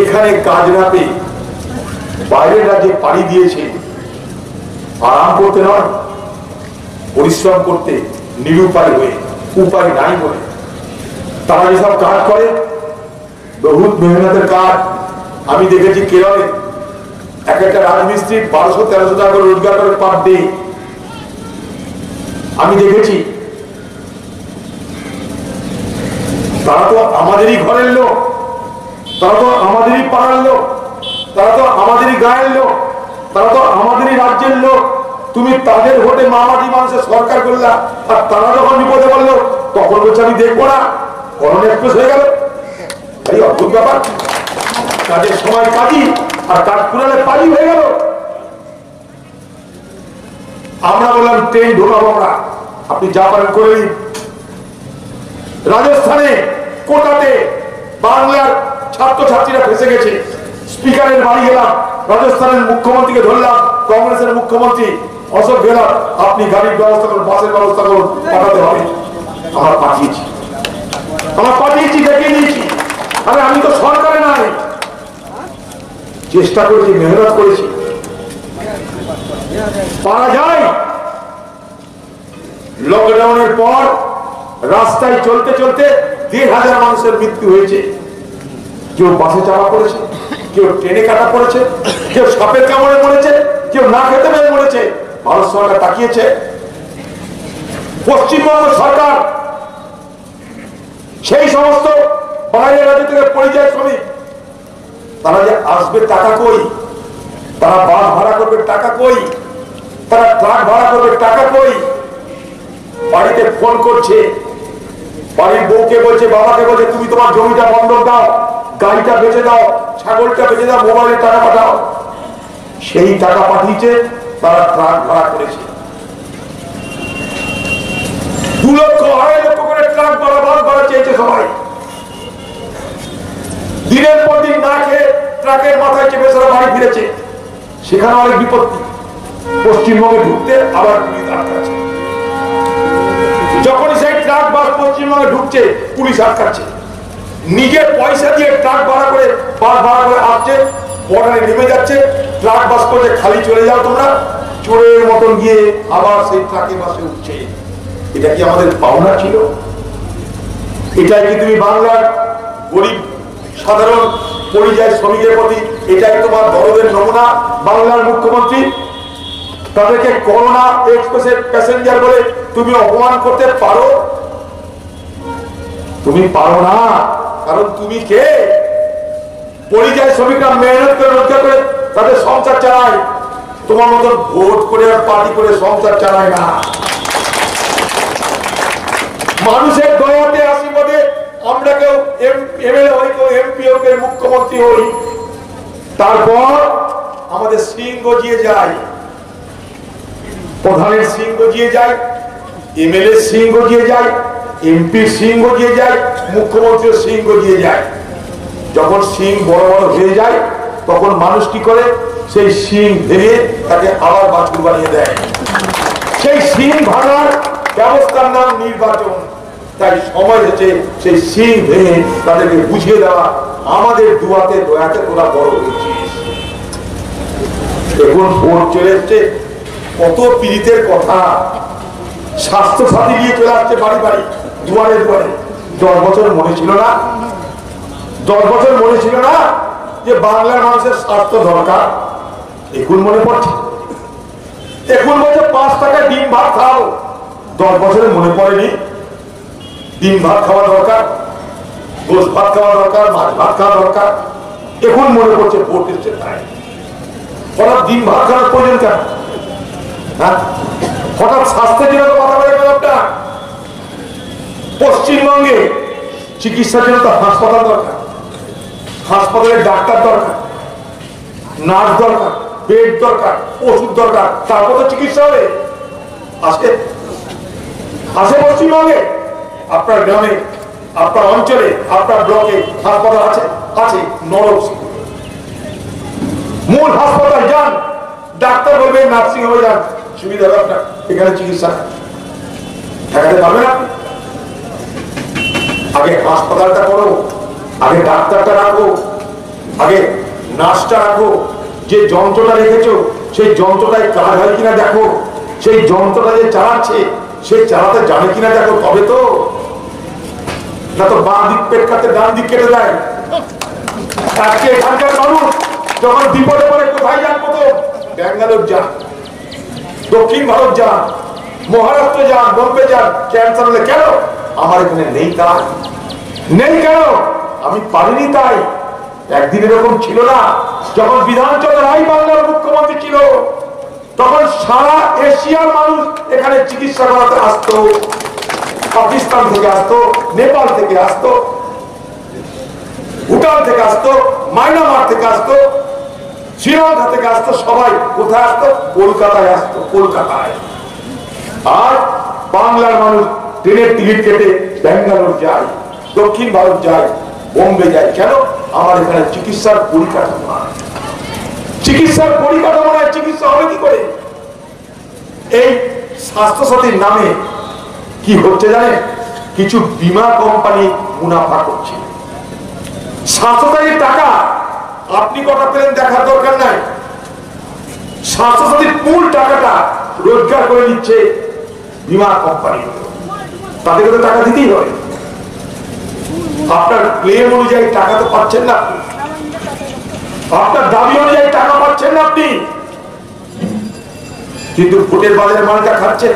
এখানে কাজ না পেয়ে বাইরের রাজ্যে পাড়ি দিয়েছে, আরাম করতে নয়, পরিশ্রম করতে, নিরুপায় হয়ে, উপায় নাই বলে তারা যেসব কাজ করে, বহুত মেহনতের কাজ। আমি দেখেছি কেরলে এক একটা রাজমিস্ত্রি 1200-1300 টাকা করে রোজগার করে পার ডে। আমি দেখেছি তারা তো আমাদেরই ঘরের লোক, তারা তো আমাদেরই পাড়ার লোক, তারা তো আমাদেরই গায়ের লোক, তারা তো আমাদেরই রাজ্যের লোক। তুমি তাদের ভোটে মামাটি মানুষের সরকার করলা, আর তারা যখন বিপদে পড়লো তখন বলছে আমি দেখবো না, করোনা এক্সপ্রেস হয়ে গেল। এই অদ্ভুত ব্যাপার, কাজের সময় কাজই আর কাজ পুরালে পালি হয়ে গেল। আমরা বললাম ট্রেন ঢোকাবো আমরা, আপনি যা পারেন করে নিন। রাজস্থানে কোটাতে বাংলার ছাত্রছাত্রীরা ফেসে গেছে, স্পিকারের বাড়ি গেলাম, রাজস্থানের মুখ্যমন্ত্রীকে ধরলাম, কংগ্রেসের মুখ্যমন্ত্রী অশোক গেহলট, আপনি গাড়ির ব্যবস্থা করুন, বাসের ব্যবস্থা করুন, পাঠাতে হবে। আমরা পাঠিয়েছি, দেখিয়ে দিয়েছি। আরে আমি তো সরকারে নাই, চেষ্টা করেছি, মেহনত করেছি, পারা যায়। লকডাউনের পর রাস্তায় চলতে চলতে 1,500 মানুষের মৃত্যু হয়েছে। কেউ বাসে চাপা পড়েছে, কেউ ট্রেনে কাটা পড়েছে, কেউ সাপের কামড়ে মরেছে, কেউ না খেতে পেরে মরেছে। ভারত সরকার তাকিয়েছে, পশ্চিমবঙ্গ সরকার সেই সমস্ত বাইরের রাজ্য থেকে পরিযায়ী শ্রমিক, তারা যে আসবে টাকা কই, তারা বাস ভাড়া করবে টাকা কই, তারা ট্রাক ভাড়া করবে টাকা কই। বাড়িতে ফোন করছে, বাড়ির বউকে বলছে, বাবাকে বলছে তুমি তোমার জমিটা বন্ধক দাও, গাড়িটা বেচে দাও, ছাগলটা বেচে দাও, মোবাইলে টাকা পাঠাও। সেই টাকা পাঠিয়েছে, তারা ট্রাক ভাড়া করেছে। 2 লক্ষ 2.5 লক্ষ করে ট্রাক ভাড়া, বাস ভাড়া চেয়েছে সবাই। দিনের পর দিন না খেয়ে ট্রাকের মাথায় চেপে সারা বাড়ি ফিরেছে। সেখানে অনেক বিপত্তি, পশ্চিমবঙ্গে ঢুকতে আবার পুলিশ আটকাচ্ছে। যখনই সেই ট্রাক বাস পশ্চিমবঙ্গে ঢুকছে, পুলিশ আটকাচ্ছে। নিজের পয়সা দিয়ে ট্রাক ভাড়া করে বাস ভাড়া করে আসছে, বর্ডারে নেমে যাচ্ছে, ট্রাক বাস করে খালি চলে যাও তোমরা, চোরের মতন গিয়ে আবার সেই ট্রাকে বাসে উঠছে। এটা কি আমাদের পাওনা ছিল? এটাই কি তুমি বাংলার গরিব সাধারণ পরিযায়ী শ্রমিকের প্রতি এটাই তোমার দরদের নমুনা? বাংলার মুখ্যমন্ত্রী তাদেরকে করোনা এক্সপ্রেসের প্যাসেঞ্জার বলে তুমি অপমান করতে পারো? তুমি পারো না, কারণ তুমি কে? পরিযায়ী শ্রমিকরা মেহনত করে রোজগার করে তাদের সংসার চালায়, তোমার মতন ভোট করে আর পার্টি করে সংসার চালায় না। মানুষের দয়াতে আশীর্বাদে আমরা কেউ এমএলএ হই, কেউ এমপি হই, কেউ মুখ্যমন্ত্রী হই, তারপর আমাদের সিং গজিয়ে যায়, প্রধানের সিং গজিয়ে যায়, এমএলএ সিং গজিয়ে যায়, এমপি সিং গজিয়ে যায়, মুখ্যমন্ত্রীর সিং গজিয়ে যায়। যখন সিং বড় বড় হয়ে যায় তখন মানুষ কি করে? সেই সিং ভেঙে তাকে আবার বাছুর বানিয়ে দেয়। সেই সিং ভাঙার ব্যবস্থার নাম নির্বাচন। তাই সময় হচ্ছে সেই সিং ভেঙে তাদেরকে বুঝিয়ে দেওয়া, আমাদের দুয়াতে দয়াতে তোরা বড় হয়েছিস। এখন ভোট চলে এসছে, কত পীড়িতের কথা। স্বাস্থ্য সাথী নিয়ে চলে আসছে বাড়ি বাড়ি, দুয়ারে দুয়ারে। 10 বছর মনে ছিল না? 10 বছর মনে ছিল না যে বাংলার মানুষের স্বাস্থ্য দরকার? এখন মনে পড়ছে। এখন বলছে 5 টাকা ডিম ভাত খাও। 10 বছরে মনে পড়েনি ডিম ভাত খাওয়া দরকার, গোশ ভাত খাওয়া দরকার, মাছ ভাত খাওয়া দরকার? এখন মনে পড়ছে ভোট এসছে তাই। হঠাৎ ডিম ভাত খাওয়ার প্রয়োজন কেন? হ্যাঁ, হঠাৎ স্বাস্থ্যের জন্য কথা বলে গেল একটা। পশ্চিমবঙ্গে চিকিৎসার জন্য তো হাসপাতাল দরকার, হাসপাতালে ডাক্তার দরকার, নার্স দরকার, বেড দরকার, ওষুধ দরকার, তারপর তো চিকিৎসা হবে। আসে আসে পশ্চিমবঙ্গে? আপনার গ্রামে, আপনার অঞ্চলে, আপনার ব্লকে হাসপাতাল আছে? আছে। নরক মূল হাসপাতাল যান, ডাক্তার বলবে নার্সিং হোমে যান, সুবিধা হবে আপনার, এখানে চিকিৎসা ঠেকাতে পারবেন আপনি? আগে হাসপাতালটা করো, আগে ডাক্তারটা রাখো, আগে নার্সটা রাখো। যে যন্ত্রটা রেখেছো সেই যন্ত্রটায় কাজ হয় কিনা দেখো, সেই যন্ত্রটা যে চালাচ্ছে সে চালাতে জানে কিনা দেখো, তবে তো। না তো বাঁ দিক পেট কাটতে ডান দিক কেটে দেয়। আজকে এখানকার মানুষ যখন বিপদে পড়ে কোথায় যান? কত ব্যাঙ্গালোর যান, দক্ষিণ ভারত যান, মহারাষ্ট্র যান, বোম্বে যান। ক্যান্সার হলে কেন? আমার এখানে নেই তাই। নেই কেন? আমি পারিনি তাই। একদিন এরকম ছিল না, যখন বিধানচন্দ্র রায় বাংলার মুখ্যমন্ত্রী ছিল, তখন সারা এশিয়ার মানুষ এখানে চিকিৎসা করাতে আসতো। পাকিস্তান থেকে আসতো, নেপাল থেকে আসতো, ভুটান থেকে আসতো, মায়ানমার থেকে আসতো, শ্রীলঙ্কা থেকে আসতো। সবাই কোথায় আসতো? কলকাতায় আসতো, কলকাতায়। আর বাংলার মানুষ ট্রেনের টিকিট কেটে ব্যাঙ্গালোর যায়, দক্ষিণ ভারত যায়, বোম্বে যায়। কেন? আমার এখানে চিকিৎসার পরিকাঠামো নাই। চিকিৎসার পরিকাঠামো নাই, চিকিৎসা হবে কি করে? এই স্বাস্থ্যসাথীর নামে কি হচ্ছে জানে? কিছু বীমা কোম্পানি মুনাফা করছে। স্বাস্থ্যসাথীর টাকা আপনি কটা পেলেন দেখার দরকার নাই। স্বাস্থ্যসাথীর মূল টাকাটা রোজগার করে নিচ্ছে বীমা কোম্পানি, তাদেরকে তো টাকা দিতেই হবে। আপনার ক্লেম অনুযায়ী টাকা তো পাচ্ছেন না, আপনার দাবি অনুযায়ী টাকা পাচ্ছেন না আপনি, কিন্তু ভোটের বাজারে মালটা খাচ্ছে।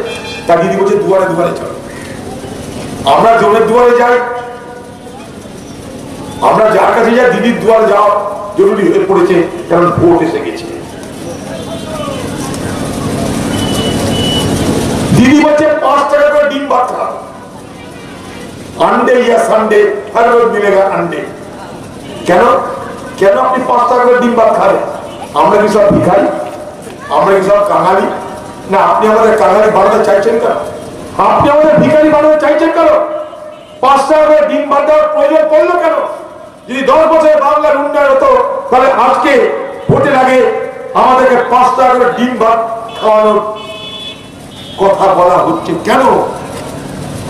তা দিদি বলছে দুয়ারে দুয়ারে চলো। আমরা জনের দুয়ারে যাই, আমরা যার কাছে যাই দিদির দুয়ারে যাও জরুরি হয়ে পড়েছে, কারণ ভোট এসে গেছে। দিদি বলছে 5 টাকা করে ডিম ভাত খাও, अंडे या संडे हर रोज मिलेगा अंडे। কেন? কেন আপনি 5 টাকা করে ডিম ভাত খাবেন? আমরা কি সব ভিখারি? আমরা কি সব কাঙালি? না, আপনি আমাদের কাঙালি বানাতে চাইছেন কেন? আপনি আমাদের ভিখারি বানাতে চাইছেন কেন? 5 টাকা করে ডিম ভাত দেওয়ার প্রয়োজন পড়লো কেন? যদি 10 বছরে বাংলার উন্নয়ন হতো, তাহলে আজকে ভোটের আগে আমাদেরকে 5 টাকা করে ডিম ভাত খাওয়ানোর কথা বলা হচ্ছে কেন?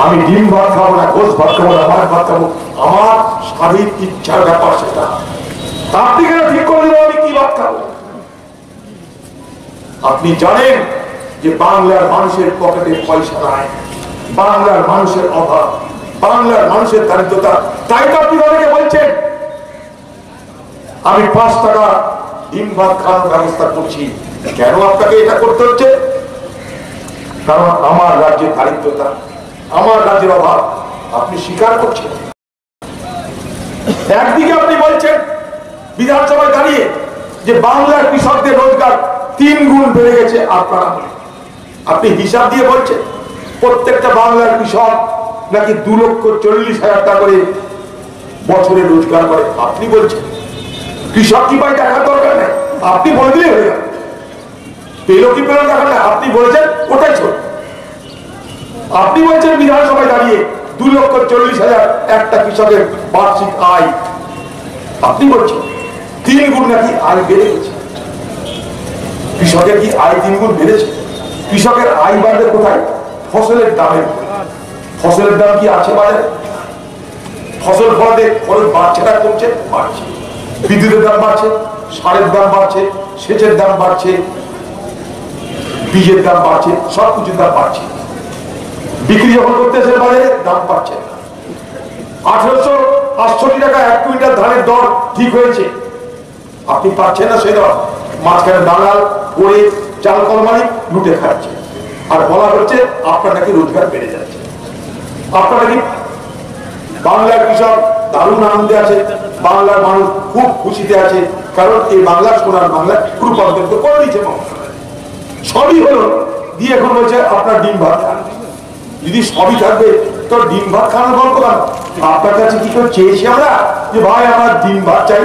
আমি ডিম ভাত খাবো না, গোস ভাত খাবো না, মাছ ভাত খাবো, আমার স্বাধীন ইচ্ছার ব্যাপার সেটা। আপনি কেন ঠিক করে দেবো আমি কি ভাত খাবো? আপনি জানেন যে বাংলার মানুষের পকেটে পয়সা নাই, বাংলার মানুষের অভাব, বাংলার মানুষের দারিদ্রতা, তাই তো আপনি অনেকে বলছেন আমি 5 টাকা ডিম ভাত খাওয়ার ব্যবস্থা করছি। কেন আপনাকে এটা করতে হচ্ছে? কারণ আমার রাজ্যের দারিদ্রতা, আমার রাজ্যের অভাব আপনি স্বীকার করছেন। একদিকে আপনি বলছেন বিধানসভায় দাঁড়িয়ে যে বাংলার কৃষকদের রোজগার 3 গুণ বেড়ে গেছে আপনারা বলে। আপনি হিসাব দিয়ে বলছেন প্রত্যেকটা বাংলার কৃষক নাকি 2,40,000 টাকা করে বছরে রোজগার করে। আপনি বলছেন কৃষক কি পাই দেখার দরকার নেই, আপনি বলে দিলে হয়ে গেল। পেলো কি পেলো দেখার নেই, আপনি বলেছেন ওটাই ছোট। আপনি বলছেন বিধানসভায় দাঁড়িয়ে 2,40,000 একটা কৃষকের বার্ষিক আয়। আপনি বলছেন 3 গুণ নাকি আয় বেড়ে গেছে। কৃষকের কি আয় 3 গুণ বেড়েছে? কৃষকের আয় বাড়বে কোথায়? ফসলের দামের। ফসলের দাম কি আছে বাজারে? ফসল ফলাতে খরচ বাড়ছে না কমছে? বাড়ছে। বিদ্যুতের দাম বাড়ছে, সারের দাম বাড়ছে, সেচের দাম বাড়ছে, বীজের দাম বাড়ছে, সবকিছুর দাম বাড়ছে। বিক্রি যখন করতেছে বাজারে দাম পাচ্ছে না। 1868 টাকা 1 কুইন্টাল ধানের দর ঠিক হয়েছে, আপনি পাচ্ছেন না সে দর। মাঝখানে দালাল করে চাল কল মালিক লুটে খাচ্ছে, আর বলা হচ্ছে আপনার নাকি রোজগার বেড়ে যাচ্ছে। আপনার নাকি বাংলার কৃষক দারুণ আনন্দে আছে, বাংলার মানুষ খুব খুশিতে আছে, কারণ এই বাংলা সোনার বাংলা রূপান্তরিত করে দিয়েছে। সবই হলো দিয়ে এখন বলছে আপনার ডিম ভাত খান। যদি সবই থাকবে তো ডিম ভাত খাওয়ার গল্প কেন? আপনার কাছে কি করে চেয়েছি আমরা যে ভাই আমার ডিম ভাত চাই?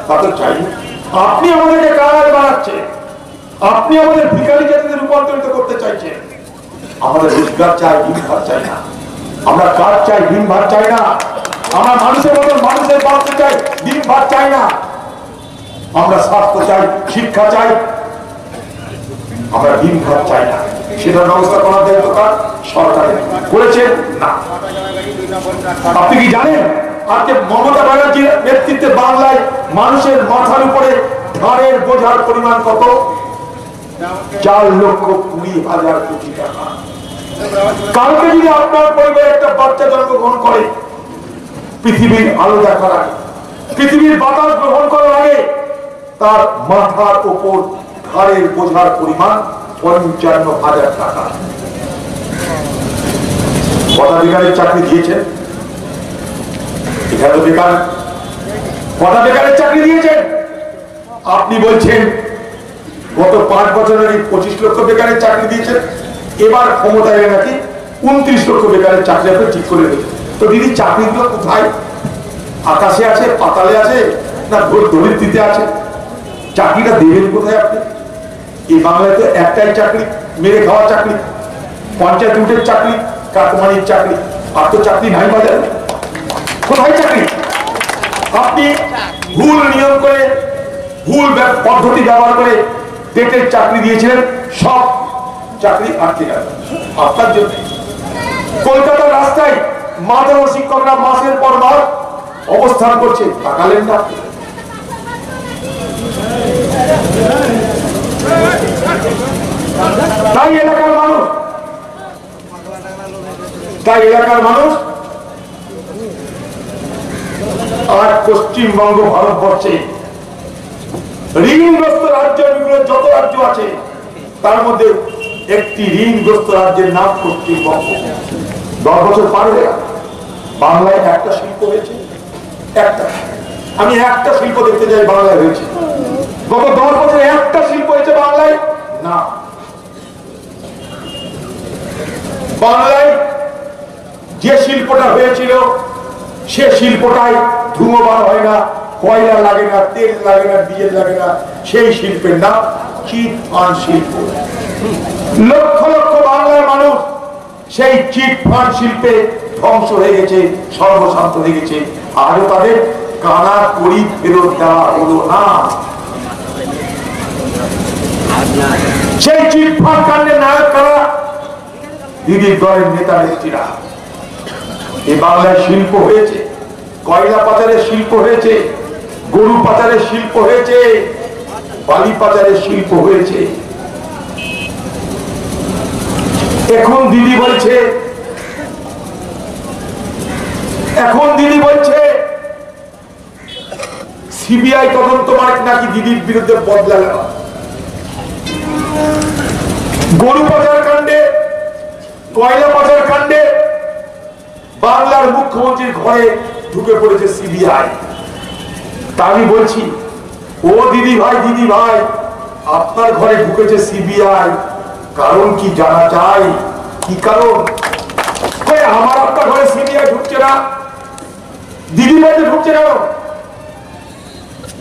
তা তো চাই। আপনি আমাদেরকে কারাগার বানাচ্ছেন, আপনি আমাদের ভিখারি জাতিতে রূপান্তরিত করতে চাইছেন। আমাদের রোজগার চাই, ডিম ভাত চাই না। আমরা কাজ চাই, ডিম ভাত চাই না। আমরা মানুষের মতন মানুষের বাঁচতে চাই, ডিম ভাত চাই না। আমরা স্বাস্থ্য চাই, শিক্ষা চাই, আমরা ডিম ভাত চাই না। সেটার ব্যবস্থা করার দায়িত্ব কার? সরকারের। করেছেন না। আপনি কি জানেন আজকে মমতা ব্যানার্জির নেতৃত্বে বাংলায় মানুষের মাথার উপরে ধানের বোঝার পরিমাণ কত? 4,20,000 কোটি টাকা। কালকে যদি আপনার পরিবারে একটা বাচ্চা জন্মগ্রহণ করে, পৃথিবীর আলো দেখার আগে, পৃথিবীর বাতাস গ্রহণ করার আগে তার মাথার উপর ধানের বোঝার পরিমাণ 55,000 টাকা। কটা বেকারের চাকরি দিয়েছেন? এখানে তো বেকার। কটা বেকারের চাকরি দিয়েছেন? আপনি বলছেন গত 5 বছরে 25 লক্ষ বেকারের চাকরি দিয়েছেন। এবার ক্ষমতায় এলে নাকি 29 লক্ষ বেকারের চাকরি আপনি ঠিক করে দিয়েছেন। তো দিদি চাকরিগুলো কোথায়? আকাশে আছে, পাতালে আছে, না দরিদ্রিতে আছে? চাকরিটা দেবেন কোথায় আপনি? এই বাংলায় তো একটাই চাকরি, মেরে খাওয়া চাকরি, পঞ্চায়েত উঠের চাকরি, কাকমানির চাকরি। আর তো চাকরি নাই বাজারে। কোথায় চাকরি? আপনি ভুল নিয়ম করে, ভুল পদ্ধতি ব্যবহার করে টেটের চাকরি দিয়েছিলেন, সব চাকরি আটকে গেল আপনার জন্য। কলকাতার রাস্তায় মাধ্যমিক শিক্ষকরা মাসের পর মাস অবস্থান করছে, তাকালেন না? তাই এলাকার মানুষ আর পশ্চিমবঙ্গ ভারতবর্ষে ঋণগ্রস্ত রাজ্যগুলো যত রাজ্য আছে তার মধ্যে একটি ঋণগ্রস্ত রাজ্যের নাম পশ্চিমবঙ্গ। 10 বছর পার হয়ে গেল, বাংলায় একটা শিল্প হয়েছে, একটা। আমি একটা শিল্প দেখতে যাই বাংলায় হয়েছে। গত 10 বছরে একটা শিল্প হয়েছে বাংলায় না। বাংলায় যে শিল্পটা হয়েছিল সে শিল্পটাই ধুমো বার হয় না, কয়লা লাগে না, তেল লাগে না, ডিজেল লাগে না। সেই শিল্পের নাম চিট ফান্ড শিল্প। লক্ষ লক্ষ বাংলার মানুষ সেই চিট ফান্ড শিল্পে ধ্বংস হয়ে গেছে, সর্বশান্ত হয়ে গেছে। আজও তাদের কানা করি ফেরত দেওয়া হলো না। সেই চিট ফান্ড কাণ্ডের নায়ক কারা? দিদির দলের নেতা নেত্রীরা। এই বাংলায় শিল্প হয়েছে, কয়লা পাচারের শিল্প হয়েছে, গরু পাচারের শিল্প হয়েছে, বালি পাচারের শিল্প হয়েছে। এখন দিদি বলছে সিবিআই তদন্ত মানে নাকি দিদির বিরুদ্ধে বদলা নেওয়া। গরু পাচার কাণ্ডে, কয়লা পাচার কাণ্ডে বাংলার মুখ্যমন্ত্রীর ঘরে ঢুকে পড়েছে সিবিআই। তা আমি বলছি, ও দিদি ভাই আপনার ঘরে ঢুকেছে সিবিআই, কারণ কি জানা চাই? কি কারণ? আমার আপনার ঘরে সিবিআই ঢুকছে না, দিদির বাড়িতে ঢুকছে কেন?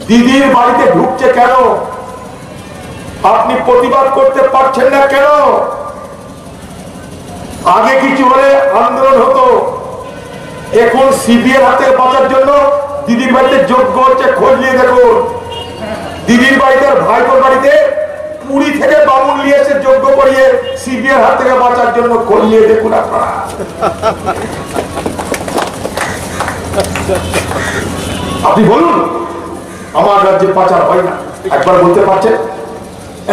দিদির বাড়িতে ঢুকছে কেন? আপনি প্রতিবাদ করতে পারছেন না কেন? আগে কিছু হলে আন্দোলন হতো, এখন সিবিআই হাতে বাঁচার জন্য দিদির বাড়িতে যোগ্য হচ্ছে। খোঁজ নিয়ে দেখুন, দিদির বাড়িতে ভাইপোর বাড়িতে পুরী থেকে বামুন নিয়ে এসে যোগ্য করিয়ে সিবিআই হাত থেকে বাঁচার জন্য খোঁজ নিয়ে দেখুন আপনারা। আপনি বলুন আমার রাজ্যে পাচার হয় না, একবার বলতে পারছেন?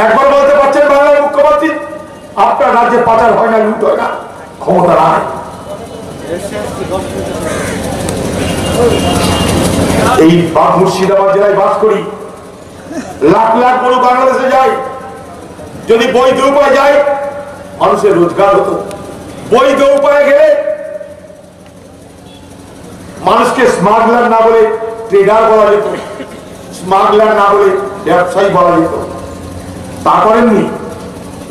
একবার বলতে পারছেন বাংলার মুখ্যমন্ত্রী আপনার রাজ্যে পাচার হয় না, লুট হয় না? ক্ষমতা নাই। এই মুর্শিদাবাদ জেলায় বাস করি, লাখ লাখ গরু বাংলাদেশে যায়। যদি বৈধ উপায় যায় মানুষের রোজগার হতো। বৈধ উপায়ে গেলে মানুষকে স্মাগলার না বলে ট্রেডার বলা যেত, স্মাগলার না বলে ব্যবসায়ী বলা যেত। তা করেননি।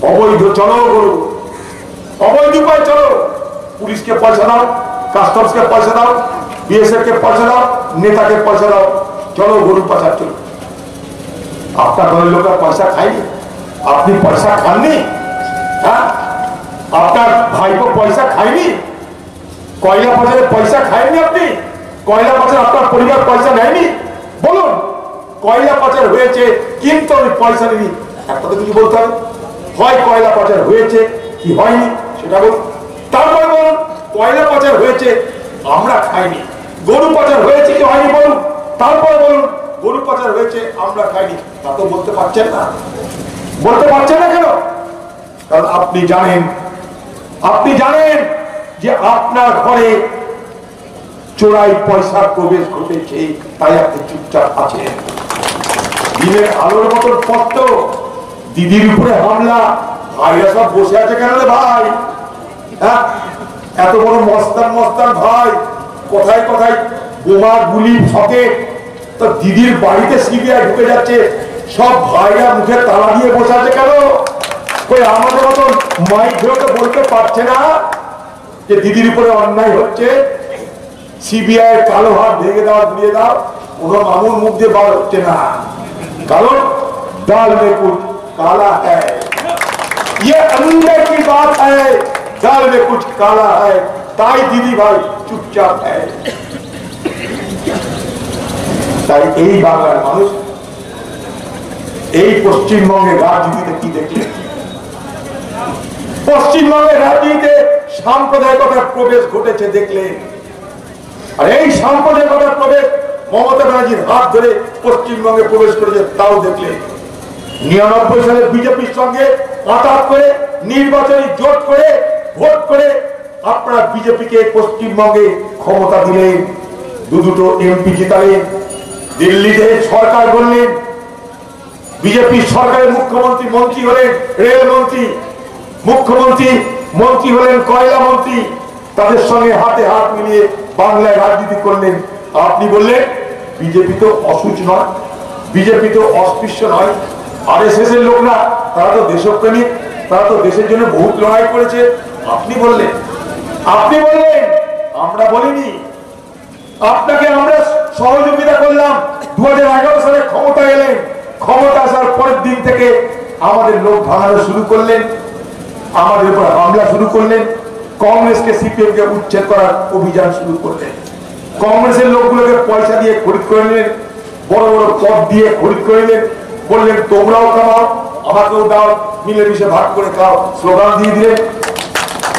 অবৈধ চলো গরু, অবৈধ উপায় চলো। পুলিশকে পয়সা দাও, কাস্টমসকে পয়সা দাও, বিএসএফ কে পয়সা দাও, নেতাকে পয়সা দাও, চলো গরু পাচার চলো। আপনার ঘরের লোকরা পয়সা খায়নি, আপনি পয়সা খাননি? হ্যাঁ, আপনার ভাইপো পয়সা খায়নি? কয়লা পাচারে পয়সা খায়নি আপনি? কয়লা পাচার আপনার পরিবার পয়সা নেয়নি? বলুন, কয়লা পাচার হয়েছে কিন্তু আমি পয়সা নিই, একটা তো কিছু বলতে হবে। হয় কয়লা পাচার হয়েছে কি হয়নি সেটা বলুন, তারপরে বলুন কয়লা পাচার হয়েছে আমরা খাইনি। গরু পাচার হয়েছে কি হয়নি বলুন, তারপরে বলুন গরু পাচার হয়েছে আমরা খাইনি। তা তো বলতে পারছেন না। বলতে পারছেন না কেন? কারণ আপনি জানেন যে আপনার ঘরে চোরাই পয়সার প্রবেশ ঘটেছে, তাই আপনি চুপচাপ আছেন। দিনের আলোর মতন স্পষ্ট দিদির উপরে হামলা, ভাইরা সব বসে আছে কেন রে ভাই? হ্যাঁ, এত বড় মস্তান ভাই, কোথায় কোথায় বোমা গুলি ছকে, তো দিদির বাড়িতে সিবিআই ঢুকে যাচ্ছে, সব ভাইরা মুখে তালা দিয়ে বসে আছে কেন? কই আমাদের মতন মাইক ধরে তো বলতে পারছে না যে দিদির উপরে অন্যায় হচ্ছে, সিবিআই কালো হাত ভেঙে দাও, ঘুরিয়ে দাও, কোনো মামুর মুখ দিয়ে বার হচ্ছে না। কারণ दाल में कुछ काला है, ये अंदर की बात है, दाल में कुछ काला है, ताई दीदी भाई चुपचाप है। তাই এই বাংলার মানুষ এই পশ্চিমবঙ্গের রাজনীতিতে কি দেখলেন? পশ্চিমবঙ্গের রাজনীতিতে সাম্প্রদায়িকতার প্রবেশ ঘটেছে দেখলেন। আর এই সাম্প্রদায়িকতার প্রবেশ মমতা ব্যানার্জির হাত ধরে পশ্চিমবঙ্গে প্রবেশ করেছে, তাও দেখলেন। 99 সালে বিজেপির সঙ্গে আঘাত করে নির্বাচনী জোট করে ভোট করে আপনারা বিজেপিকে পশ্চিমবঙ্গে ক্ষমতা দিলেন, দুটো এমপি জিতালেন, দিল্লিতে সরকার করলেন, বিজেপি সরকারের মুখ্যমন্ত্রী মন্ত্রী হলেন রেলমন্ত্রী, মুখ্যমন্ত্রী মন্ত্রী হলেন কয়লা মন্ত্রী, তাদের সঙ্গে হাতে হাত মিলিয়ে বাংলায় রাজনীতি করলেন। আপনি বললেন বিজেপি তো অসুচ নয়, বিজেপি তো অস্পৃশ্য নয়, আরএসএস এর লোকরা তারা তো দেশপ্রেমিক, তারা তো দেশের জন্য বহুত লড়াই করেছে। আপনি বললেন আমরা বলিনি। আপনাকে আমরা সহযোগিতা করলাম। 2011 সালে ক্ষমতা এলেন, ক্ষমতা আসার পরের দিন থেকে আমাদের লোক ভাঙানো শুরু করলেন, আমাদের উপর হামলা শুরু করলেন, কংগ্রেসকে সিপিএম কে উচ্ছেদ করার অভিযান শুরু করলেন, কংগ্রেসের লোকগুলোকে পয়সা দিয়ে খরিদ করে নিলেন, বড় বড় পদ দিয়ে খরিদ করে নিলেন, বললেন তোমরাও কামাও আমাকেও দাও, মিলেমিশে ভাগ করে খাও, স্লোগান দিয়ে দিলেন।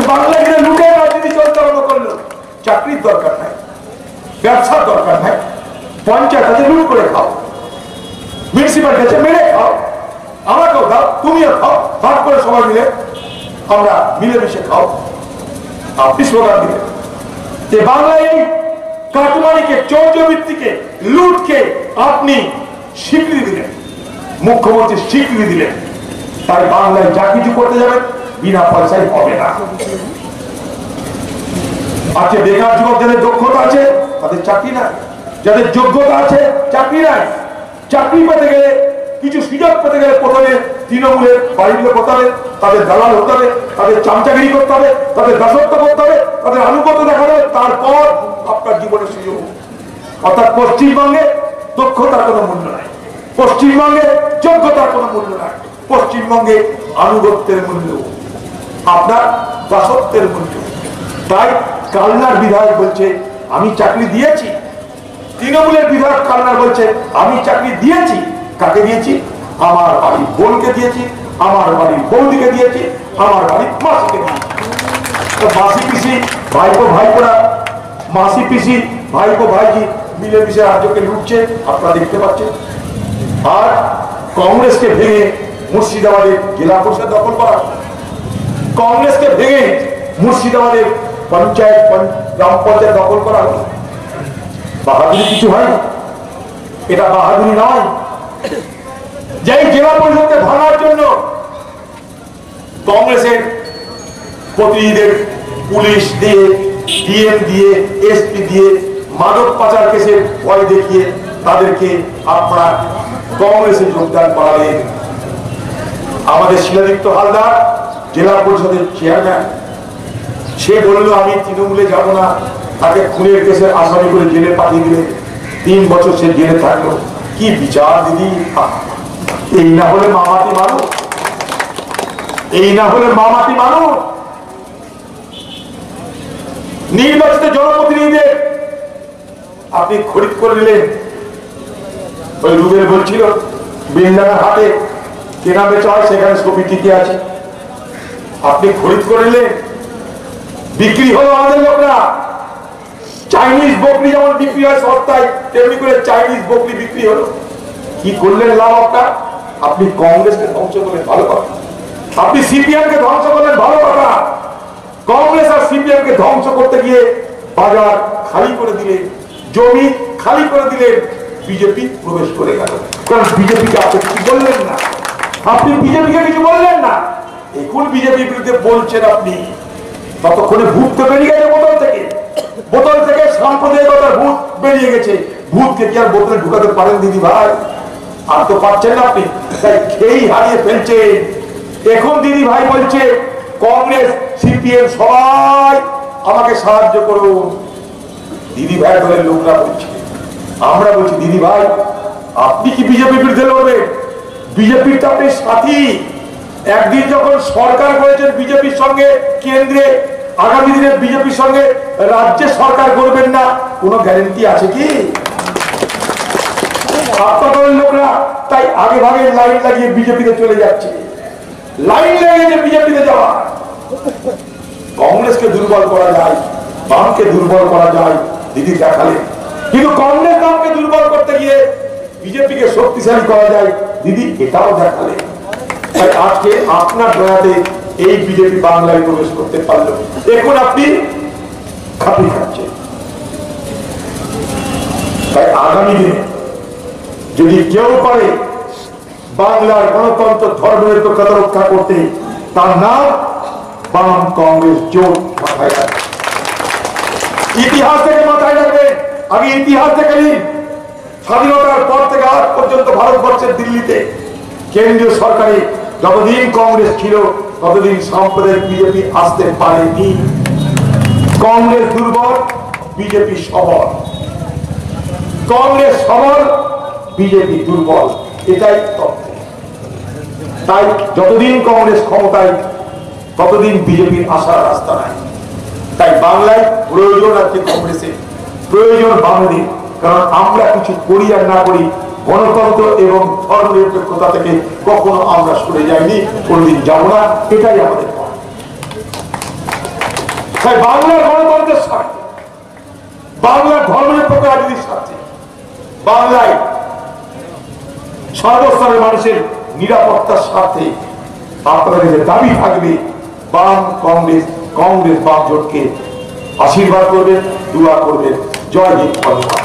বাংলায় লুটে রাজনীতি চলতে আরম্ভ করলো। চাকরির দরকার নাই, ব্যবসার দরকার নাই, পঞ্চায়েত আছে লুট করে খাও, মিউনিসিপালিটি আছে মেরে খাও, আমাকেও দাও, তুমিও খাও, ভাগ করে সবাই মিলে আমরা মিলেমিশে খাও। আপনি স্লোগান দিলেন যে বাংলায় এই কাটমানিকে, চৌর্যবৃত্তিকে, লুটকে আপনি স্বীকৃতি দিলেন, মুখ্যমন্ত্রী স্বীকৃতি দিলেন। তাই বাংলায় যা কিছু করতে যাবেন বিনা পয়সায় হবে না। আজকে বেকার যুবক যাদের দক্ষতা আছে তাদের চাকরি নাই, যাদের যোগ্যতা আছে চাকরি নাই। চাকরি পেতে গেলে, কিছু সুযোগ পেতে গেলে প্রথমে তৃণমূলের বাড়িগুলো করতে হবে, তাদের দালাল হতে হবে, তাদের চামচাগিরি করতে হবে, তাদের দাসত্ব করতে হবে, তাদের আনুগত্য দেখাতে হবে, তারপর আপনার জীবনের সুযোগ। অর্থাৎ পশ্চিমবঙ্গে দক্ষতার কোনো মূল্য নাই, পশ্চিমবঙ্গে যোগ্যতার কোনো মূল্য নাই, পশ্চিমবঙ্গে আনুগত্যের মূল্য, আপনার দাসত্বের মূল্য। তাই কালনার বিধায়ক বলছে আমি চাকরি দিয়েছি, তৃণমূলের বিধায়ক কালনার বলছে আমি চাকরি দিয়েছি। কাকে দিয়েছি? আমার বাড়ির বোনকে দিয়েছি, আমার বাড়ির বৌদিকে দিয়েছি, আমার বাড়ির মাসিকে দিয়েছি। মাসি পিসি, ভাইপো ভাইপোরা, মাসি পিসি, ভাইপো ভাইজি মিলেমিশে রাজ্যকে লুটছে, আপনারা দেখতে পাচ্ছেন। আর কংগ্রেসকে ভেঙে মুর্শিদাবাদের জেলা পরিষদ দখল করা, কংগ্রেসকে ভেঙে মুর্শিদাবাদের পঞ্চায়েত, গ্রাম পঞ্চায়েত দখল করা হলো। বাহাদুরি কিছু হয় না, এটা বাহাদুরি নয়। যেই জেলা পরিষদকে ভাঙার জন্য কংগ্রেসের প্রতিনিধিদের পুলিশ দিয়ে, ডিএম দিয়ে, এসপি দিয়ে, মাদক পাচার কেসের ভয় দেখিয়ে তাদেরকে আপনার কংগ্রেসে যোগদান করালেন। আমাদের শিলাদীপ্ত হালদার জেলা পরিষদের চেয়ারম্যান, সে বলল আমি তৃণমূলে যাব না, তাকে খুনের কেসের আসামি করে জেলে পাঠিয়ে দিলে, 3 বছর সে জেলে থাকলো। কি বিচার দিদি! এই না হলে মামাটি মানুষ, এই না হলে মামাটি মানুষ। নির্বাচিত জনপ্রতিনিধিদের আপনি খরিদ করে নিলেন। ওই রুবেল বলছিল বেলডাঙ্গা হাটে কেনা বেচা হয়, সেখানে ছবি টিকে আছে, আপনি খরিদ করে নিলেন। বিক্রি হলো আমাদের লোকরা। চাইনিজ বকরি যেমন বিক্রি হয় সস্তায়, তেমনি করে চাইনিজ বকরি বিক্রি হলো। কি করলেন লাভ আপনার? আপনি কংগ্রেসকে ধ্বংস করলেন, ভালো কথা। আপনি সিপিএম কে ধ্বংস করলেন, ভালো কথা। কংগ্রেস আর সিপিএম কে ধ্বংস করতে গিয়ে বাজার খালি করে দিলেন, জমি খালি করে দিলেন, বিজেপি প্রবেশ করে গেল। কারণ বিজেপিকে আপনি কিছু বললেন না, আপনি বিজেপিকে কিছু বললেন না। এখন বিজেপির বিরুদ্ধে বলছেন আপনি, ততক্ষণে ভূত তো বেরিয়ে গেছে বোতল থেকে, বোতল থেকে সাম্প্রদায়িকতার ভূত বেরিয়ে গেছে। ভূতকে কি আর বোতলে ঢুকাতে পারেন দিদি ভাই? আর তো পারছেন না আপনি, তাই খেয়েই হারিয়ে ফেলছেন। এখন দিদি ভাই বলছে কংগ্রেস, সিপিএম সবাই আমাকে সাহায্য করুন। দিদি ভাই দলের লোকরা বলছে, আমরা বলছি দিদি ভাই আপনি কি বিজেপির বিরুদ্ধে লড়বেন? বিজেপির তো আপনি সাথী। একদিন যখন সরকার করেছেন বিজেপির সঙ্গে কেন্দ্রে, আগামী দিনে বিজেপির সঙ্গে রাজ্যে সরকার করবেন না, কোনো গ্যারেন্টি আছে কি? আপনাদের লোকরা তাই আগে ভাগে লাইন লাগিয়ে বিজেপিতে চলে যাচ্ছে, লাইন লাগিয়ে বিজেপিতে যাওয়া। কংগ্রেসকে দুর্বল করা যায়, বামকে দুর্বল করা যায়, দিদি দেখালেন। কিন্তু কংগ্রেস বামকে দুর্বল করতে গিয়ে বিজেপিকে শক্তিশালী করা যায়, দিদি এটাও দেখালেন। তাই আজকে আপনার দয়াতে এই বিজেপি বাংলায় প্রবেশ করতে পারলো। এখন আপনি খাপি খাচ্ছেন। তাই আগামী দিনে যদি কেউ পারে বাংলার গণতন্ত্র, ধর্মনিরপেক্ষতা রক্ষা করতে, তার নাম বাম কংগ্রেস জোট। মাথায় রাখবেন, ইতিহাস থেকে মাথায় রাখবেন। আমি ইতিহাস থেকে নিন, স্বাধীনতার পর থেকে আজ পর্যন্ত ভারতবর্ষের দিল্লিতে কেন্দ্রীয় সরকারে যতদিন কংগ্রেস ছিল ততদিন সাম্প্রদায়িক বিজেপি আসতে পারেনি। কংগ্রেস দুর্বল, বিজেপি সবল। কংগ্রেস সবল, বিজেপি দুর্বল, এটাই তথ্য। তাই যতদিন কংগ্রেস ক্ষমতায় ততদিন বিজেপির আসার রাস্তা নাই। তাই বাংলায় প্রয়োজন আছে কংগ্রেসের, প্রয়োজন বামেদের। কারণ আমরা কিছু করি আর না করি, গণতন্ত্র এবং ধর্মনিরপেক্ষতা থেকে কখনো আমরা সরে যাইনি, কোনদিন যাব না, এটাই আমাদের পথ। তাই বাংলার গণতন্ত্রের স্বার্থে বাংলার ধর্মনিরপেক্ষ রাজনীতির স্বার্থে, বাংলায় সর্বস্তরের মানুষের নিরাপত্তার স্বার্থে আপনাদের কাছে দাবি থাকবে, বাম কংগ্রেস কংগ্রেস বাম জোটকে আশীর্বাদ করবেন, দোয়া করবেন। জয় হিন্দ। ধন্যবাদ।